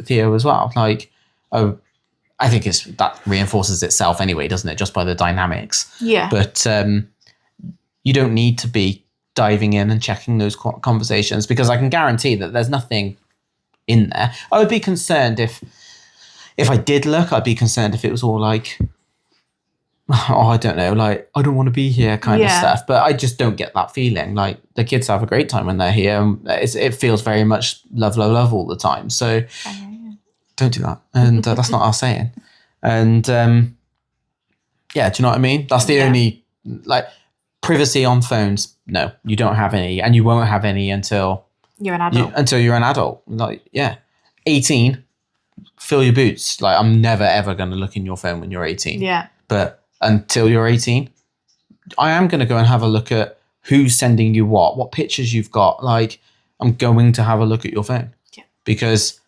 Theo as well. Like, I think that reinforces itself anyway, doesn't it? Just by the dynamics. Yeah. But you don't need to be diving in and checking those conversations, because I can guarantee that there's nothing in there. I would be concerned if I did look, I'd be concerned if it was all like, I don't know, like, I don't want to be here kind of stuff. But I just don't get that feeling. Like, the kids have a great time when they're here. And it feels very much love, love, love all the time. So don't do that. And that's not our saying. And do you know what I mean? That's the only, like, privacy on phones. No, you don't have any, and you won't have any until you're an adult. Until you're an adult. Like, 18, fill your boots. Like, I'm never ever going to look in your phone when you're 18. Yeah. But until you're 18, I am going to go and have a look at who's sending you what pictures you've got. Like, I'm going to have a look at your phone. Yeah. Because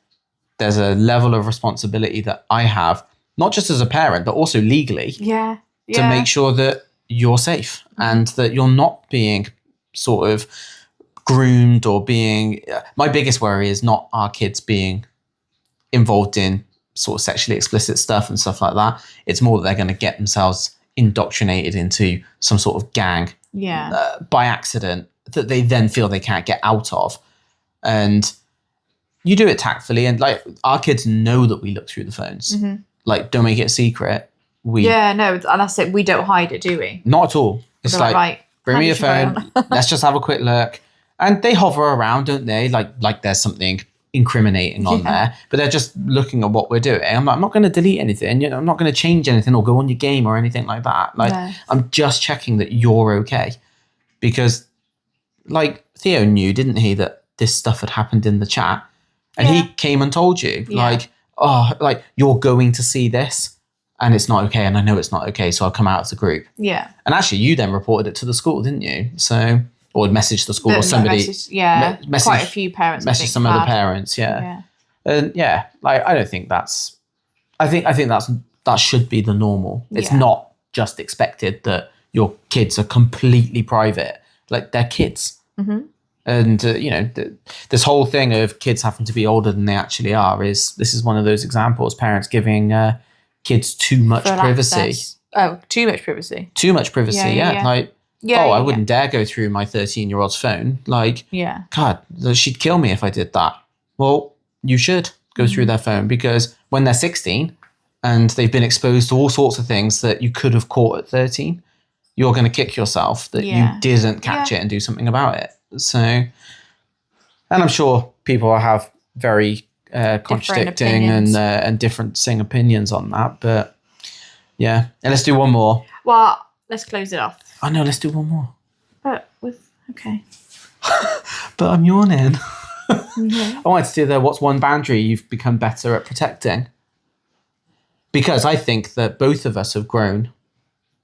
there's a level of responsibility that I have, not just as a parent, but also legally. Yeah. To make sure that you're safe and that you're not being sort of groomed or being... My biggest worry is not our kids being involved in sort of sexually explicit stuff and stuff like that. It's more that they're going to get themselves indoctrinated into some sort of gang by accident that they then feel they can't get out of. And you do it tactfully, and like, our kids know that we look through the phones. Like, don't make it a secret. And that's it. We don't hide it, do we? Not at all. It's like, right, bring me your phone. Let's just have a quick look. And they hover around, don't they? Like there's something incriminating on there, but they're just looking at what we're doing. I'm not going to delete anything. I'm not going to change anything or go on your game or anything like that. Like, I'm just checking that you're okay, because like, Theo knew, didn't he, that this stuff had happened in the chat, and he came and told you like, you're going to see this and it's not okay, and I know it's not okay, so I'll come out of the group. Yeah. And actually, you then reported it to the school, didn't you? So, or messaged the school, or somebody. Quite a few parents. Messaged some other parents, And like, I don't think that's... I think that should be the normal. It's not just expected that your kids are completely private. Like, they're kids. And, this whole thing of kids having to be older than they actually are this is one of those examples. Parents giving kids too much privacy. Oh, too much privacy. Too much privacy, Like, I wouldn't dare go through my 13-year-old's phone. Like, God, she'd kill me if I did that. Well, you should go through their phone, because when they're 16 and they've been exposed to all sorts of things that you could have caught at 13, you're going to kick yourself that you didn't catch it and do something about it. So, and I'm sure people have very contradicting and different opinions on that. But yeah, and let's do one more. Well, let's close it off. Oh no, let's do one more. But okay. But I'm yawning. No. I wanted to do what's one boundary you've become better at protecting? Because I think that both of us have grown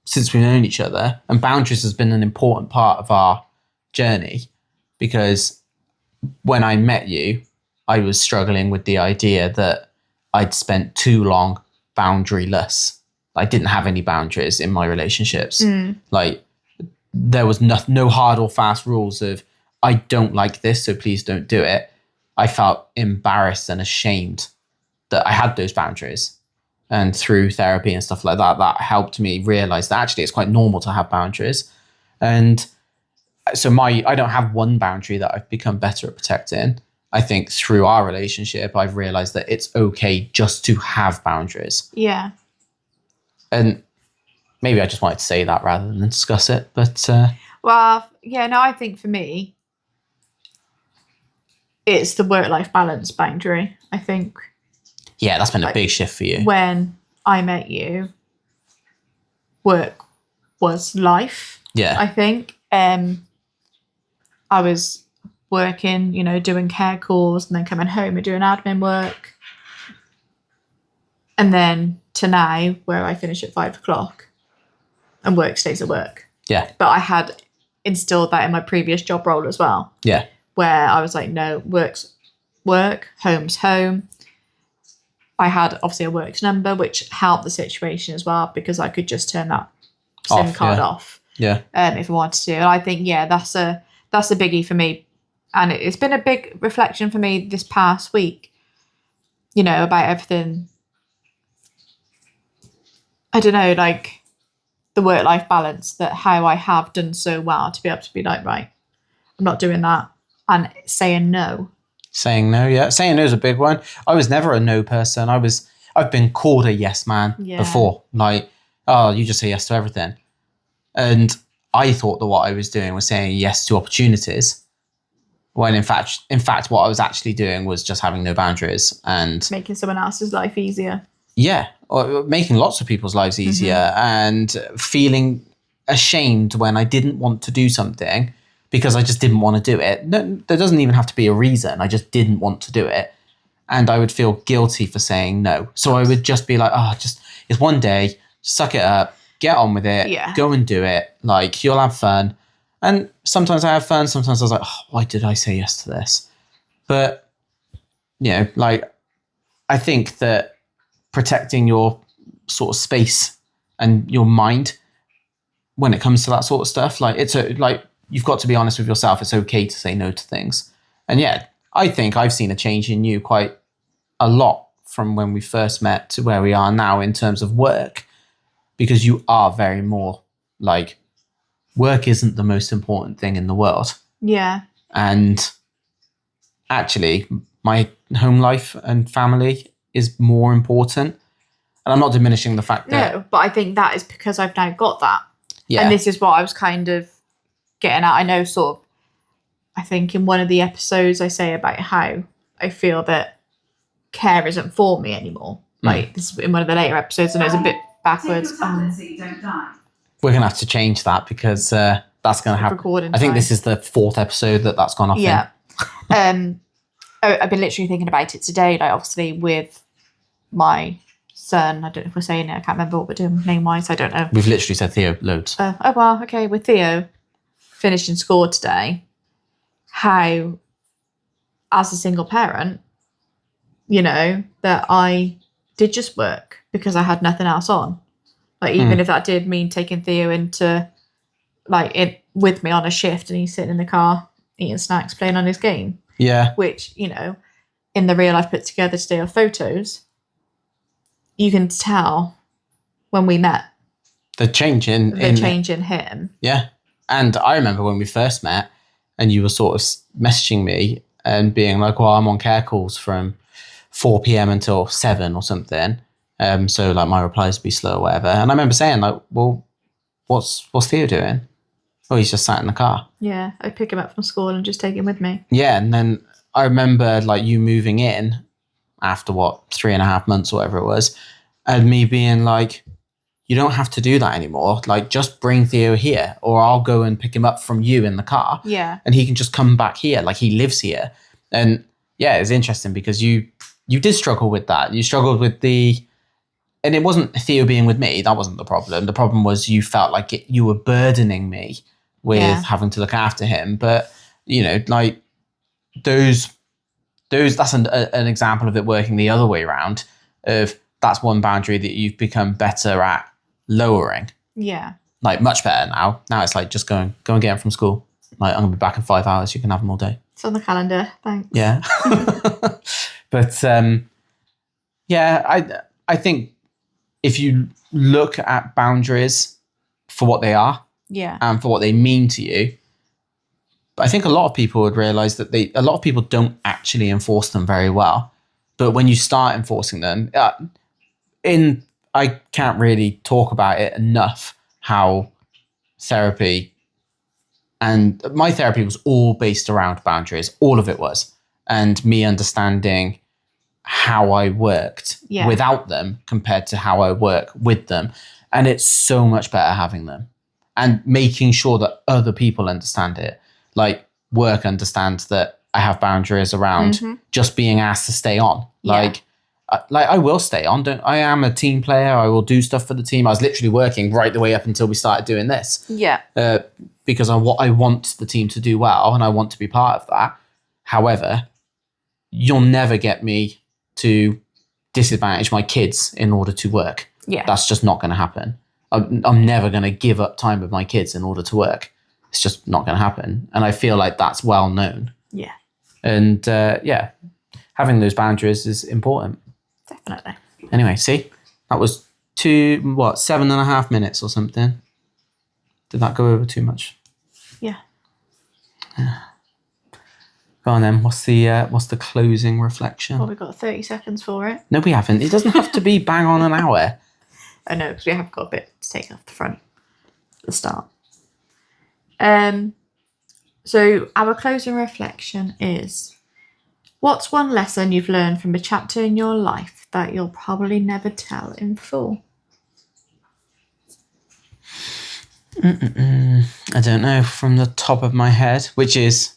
since we've known each other, and boundaries has been an important part of our journey. Because when I met you, I was struggling with the idea that I'd spent too long boundaryless. I didn't have any boundaries in my relationships. Like, there was no hard or fast rules of, I don't like this, so please don't do it. I felt embarrassed and ashamed that I had those boundaries. And through therapy and stuff like that, that helped me realize that actually it's quite normal to have boundaries. And so I don't have one boundary that I've become better at protecting. I think through our relationship, I've realized that it's okay just to have boundaries. Yeah. And maybe I just wanted to say that rather than discuss it. But well, yeah, no, I think for me, it's the work-life balance boundary. I think. Yeah, that's been a big shift for you. When I met you, work was life. Yeah. I think. I was working, doing care calls and then coming home and doing admin work. And then to now, where I finish at 5:00 and work stays at work. Yeah. But I had instilled that in my previous job role as well. Yeah. Where I was like, no, work's work, home's home. I had obviously a works number, which helped the situation as well, because I could just turn that SIM card off. Yeah. If I wanted to. And I think, yeah, that's a biggie for me. And it's been a big reflection for me this past week, about everything. I don't know, like the work-life balance, that how I have done so well to be able to be like, right, I'm not doing that. And saying no. Saying no, yeah. Saying no is a big one. I was never a no person. I've been called a yes man before. Like, oh, you just say yes to everything. And I thought that what I was doing was saying yes to opportunities, when in fact what I was actually doing was just having no boundaries and making someone else's life easier. Yeah, or making lots of people's lives easier, and feeling ashamed when I didn't want to do something because I just didn't want to do it. No, there doesn't even have to be a reason. I just didn't want to do it. And I would feel guilty for saying no. So I would just be like, it's one day, suck it up, get on with it, go and do it. Like, you'll have fun. And sometimes I have fun. Sometimes I was like, why did I say yes to this? But, I think that protecting your sort of space and your mind when it comes to that sort of stuff, you've got to be honest with yourself. It's okay to say no to things. And yeah, I think I've seen a change in you quite a lot from when we first met to where we are now in terms of work, because you are very more like, work isn't the most important thing in the world. Yeah. And actually, my home life and family is more important. And I'm not diminishing the fact that... No, but I think that is because I've now got that. Yeah. And this is what I was kind of getting at. I know I think in one of the episodes I say about how I feel that care isn't for me anymore. Like, this is in one of the later episodes, and it's a bit backwards. So you don't die. We're going to have to change that, because that's going to happen. Recording I think time. This is the 4th episode that's gone off. Yeah. I've been literally thinking about it today, like, obviously with my son. I don't know if we're saying it. I can't remember what we're doing name-wise. I don't know. We've literally said Theo loads. Okay. With Theo finishing school today, how, as a single parent, that I did just work because I had nothing else on. Like, even if that did mean taking Theo into, with me on a shift, and he's sitting in the car eating snacks, playing on his game. Yeah. Which, in the reel I've put together today of photos, you can tell when we met. The change in him. Yeah. And I remember when we first met, and you were sort of messaging me and being like, well, I'm on care calls from 4 p.m. until 7 or something. So like my replies would be slow or whatever. And I remember saying like, well, what's Theo doing? Oh, he's just sat in the car. Yeah, I'd pick him up from school and just take him with me. Yeah, and then I remember like you moving in after 3.5 months or whatever it was, and me being like, you don't have to do that anymore. Like, just bring Theo here, or I'll go and pick him up from you in the car. Yeah. And he can just come back here. Like, he lives here. And yeah, it's interesting because you did struggle with that. You struggled with and it wasn't Theo being with me. That wasn't the problem. The problem was you felt like you were burdening me with having to look after him. But, you know, like that's an example of it working the other way around. Of that's one boundary that you've become better at lowering. Yeah. Like, much better now. Now it's like, just go and get him from school. Like, I'm gonna be back in 5 hours. You can have him all day. It's on the calendar. Thanks. Yeah. But yeah, I think if you look at boundaries for what they are, and for what they mean to you, I think a lot of people would realize that a lot of people don't actually enforce them very well. But when you start enforcing them, I can't really talk about it enough how therapy, and my therapy was all based around boundaries. All of it was. And me understanding how I worked without them compared to how I work with them. And it's so much better having them. And making sure that other people understand it. Like, work understands that I have boundaries around just being asked to stay on. Like I will stay on. I am a team player. I will do stuff for the team. I was literally working right the way up until we started doing this. Yeah. Because I want the team to do well, and I want to be part of that. However, you'll never get me to disadvantage my kids in order to work. Yeah. That's just not going to happen. I'm never going to give up time with my kids in order to work. It's just not going to happen. And I feel like that's well known. Yeah. And having those boundaries is important. Definitely. Anyway, see, that was 7.5 minutes or something. Did that go over too much? Yeah. Go on then. What's the closing reflection? Well, we've got 30 seconds for it. No, we haven't. It doesn't have to be bang on an hour. I know, because we have got a bit to take off the front at the start. So our closing reflection is, what's one lesson you've learned from a chapter in your life that you'll probably never tell in full? I don't know from the top of my head, which is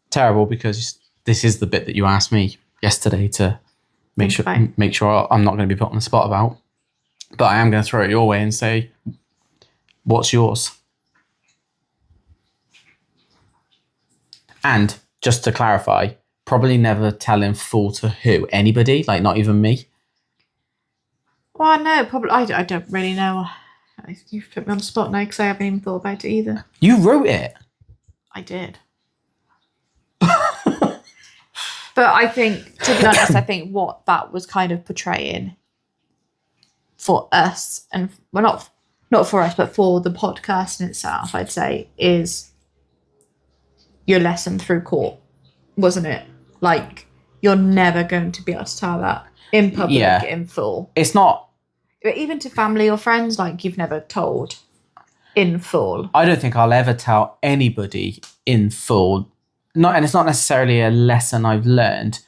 terrible because this is the bit that you asked me yesterday to make sure I'm not going to be put on the spot about. But I am going to throw it your way and say, what's yours? And just to clarify, probably never tell in full to who? Anybody? Like, not even me? Well, no, probably. I don't really know. You've put me on the spot now because I haven't even thought about it either. You wrote it. I did. But I think, to be honest, I think what that was kind of portraying for us, and well, not for us, but for the podcast in itself, I'd say, is your lesson through court, wasn't it? Like, you're never going to be able to tell that in public in full. It's not. But even to family or friends, like, you've never told in full. I don't think I'll ever tell anybody in full. And it's not necessarily a lesson I've learned,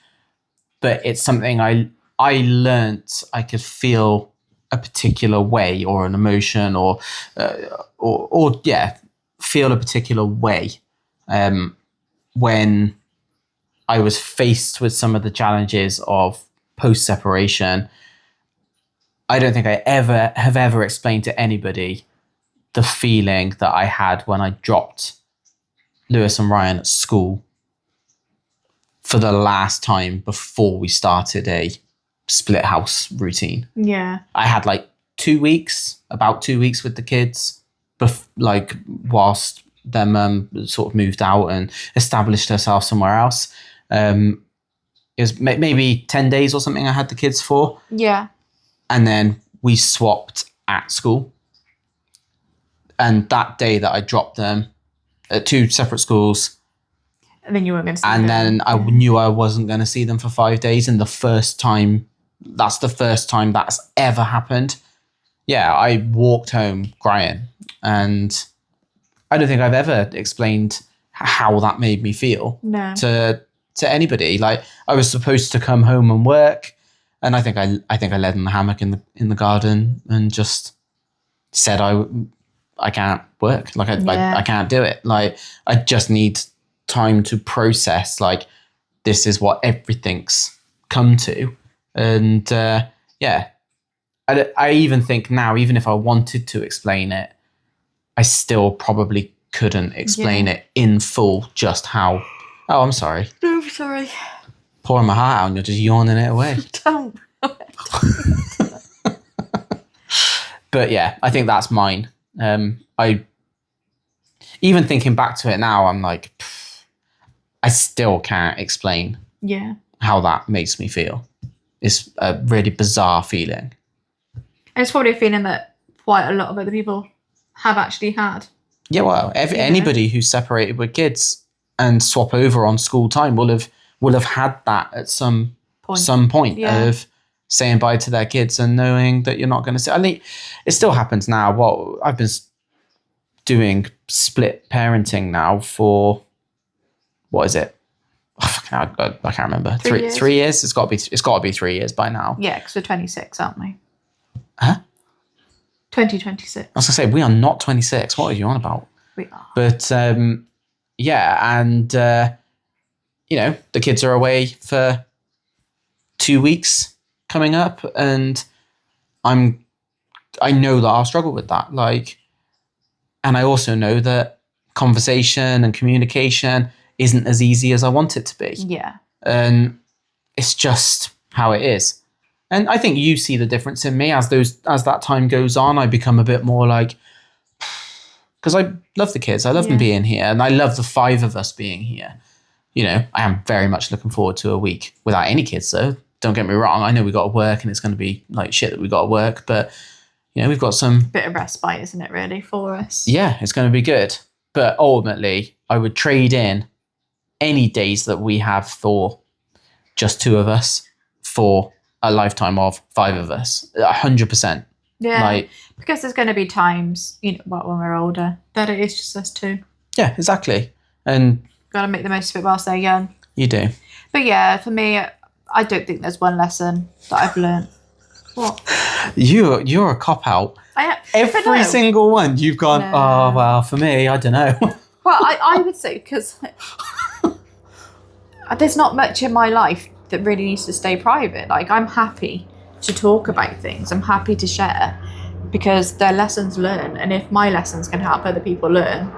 but it's something I learnt. I could feel a particular way or an emotion or feel a particular way when I was faced with some of the challenges of post-separation. I don't think I have ever explained to anybody the feeling that I had when I dropped Lewis and Ryan at school for the last time before we started a split house routine. Yeah. I had like about 2 weeks with the kids, whilst their mum sort of moved out and established herself somewhere else. It was maybe 10 days or something I had the kids for. Yeah. And then we swapped at school. And that day that I dropped them at 2 separate schools. And then you weren't going to see them. And then I knew I wasn't going to see them for 5 days. And that's the first time that's ever happened. Yeah, I walked home crying. And I don't think I've ever explained how that made me feel to to anybody. Like I was supposed to come home and work, and I think I laid in the hammock in the garden and just said I can't work. Like I can't do it. Like I just need time to process. Like this is what everything's come to, and I even think now, even if I wanted to explain it, I still probably couldn't explain it in full. Just how. Oh, I'm sorry. No, I'm sorry. Pouring my heart out, and you're just yawning it away. Don't. But yeah, I think that's mine. I even thinking back to it now, I'm like, I still can't explain how that makes me feel. It's a really bizarre feeling. And it's probably a feeling that quite a lot of other people have actually had. Yeah, well, anybody who's separated with kids and swap over on school time will have had that at some point of saying bye to their kids and knowing that you're not going to see. I think it still happens now. Well, I've been doing split parenting now for, what is it? I can't remember. 3 years. 3 years. It's got to be 3 years by now. Yeah, because we're 26, aren't we? Huh? 2026. I was gonna say we are not 26. What are you on about? We are. But yeah, and the kids are away for 2 weeks coming up, and I know that I'll struggle with that. Like, and I also know that conversation and communication isn't as easy as I want it to be. Yeah. And it's just how it is. And I think you see the difference in me as that time goes on. I become a bit more like, because I love the kids. I love them being here, and I love the 5 of us being here. I am very much looking forward to a week without any kids, though. Don't get me wrong. I know we got to work, and it's going to be like shit that we got to work, but we've got some bit of respite, isn't it? Really for us. Yeah, it's going to be good. But ultimately, I would trade in any days that we have for just 2 of us for a lifetime of 5 of us, 100%. Yeah, because there's going to be times, when we're older, that it is just us 2. Yeah, exactly. And got to make the most of it whilst they're young. You do. But yeah, for me, I don't think there's one lesson that I've learned. What? You're a cop-out. Every single one you've gone, oh, well, for me, I don't know. Well, I would say, because there's not much in my life that really needs to stay private. Like, I'm happy to talk about things. I'm happy to share because they're lessons learned. And if my lessons can help other people learn,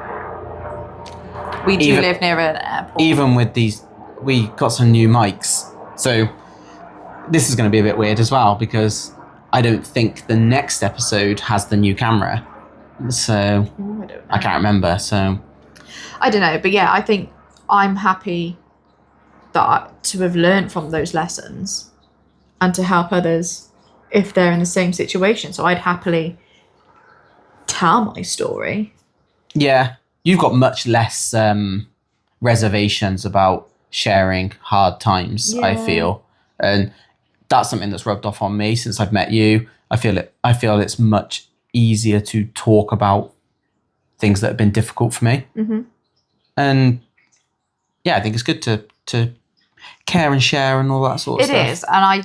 we do live near an airport. Even with these, we got some new mics. So this is going to be a bit weird as well because I don't think the next episode has the new camera. So I don't know. I can't remember. So I don't know. But yeah, I think I'm happy to have learned from those lessons and to help others if they're in the same situation. So I'd happily tell my story. Yeah, you've got much less reservations about sharing hard times, I feel. And that's something that's rubbed off on me since I've met you. I feel it's much easier to talk about things that have been difficult for me. Mm-hmm. And yeah, I think it's good to care and share and all that sort of stuff. It is, and I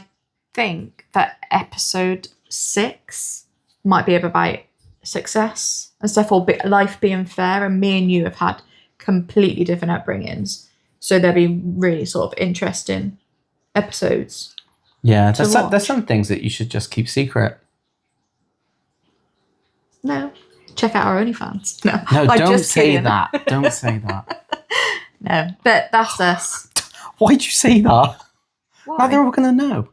think that episode 6 might be about success and stuff, or life being fair, and me and you have had completely different upbringings, so there'll be really sort of interesting episodes. Yeah, there's some things that you should just keep secret. No, check out our OnlyFans. No, don't say that. Don't say that. No, but that's us. Why'd you say that? Why? Now they're all gonna know.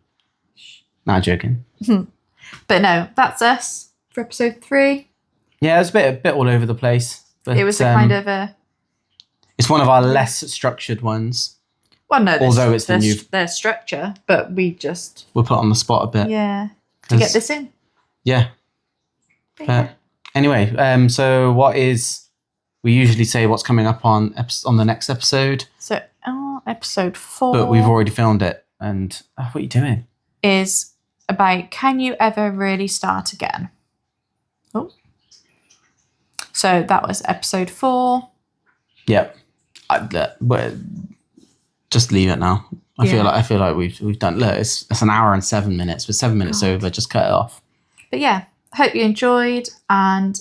Nah, joking. But no, that's us for episode 3. Yeah, it's a bit all over the place. But it was a kind of a. It's one of our less structured ones. Well, no, although it's their structure, but we're put on the spot a bit. Yeah, to get this in. Yeah. Anyway, so we usually say what's coming up on the next episode. So, episode 4. But we've already filmed it. And what are you doing? Is about, can you ever really start again? Oh. So that was episode 4. Yep. just leave it now. I Yeah. feel like we've done. Look, it's an hour and 7 minutes. We're 7 minutes over. Just cut it off. But yeah, hope you enjoyed. And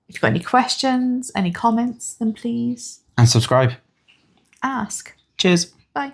if you've got any questions, any comments, then please And subscribe. ask. Cheers. Bye.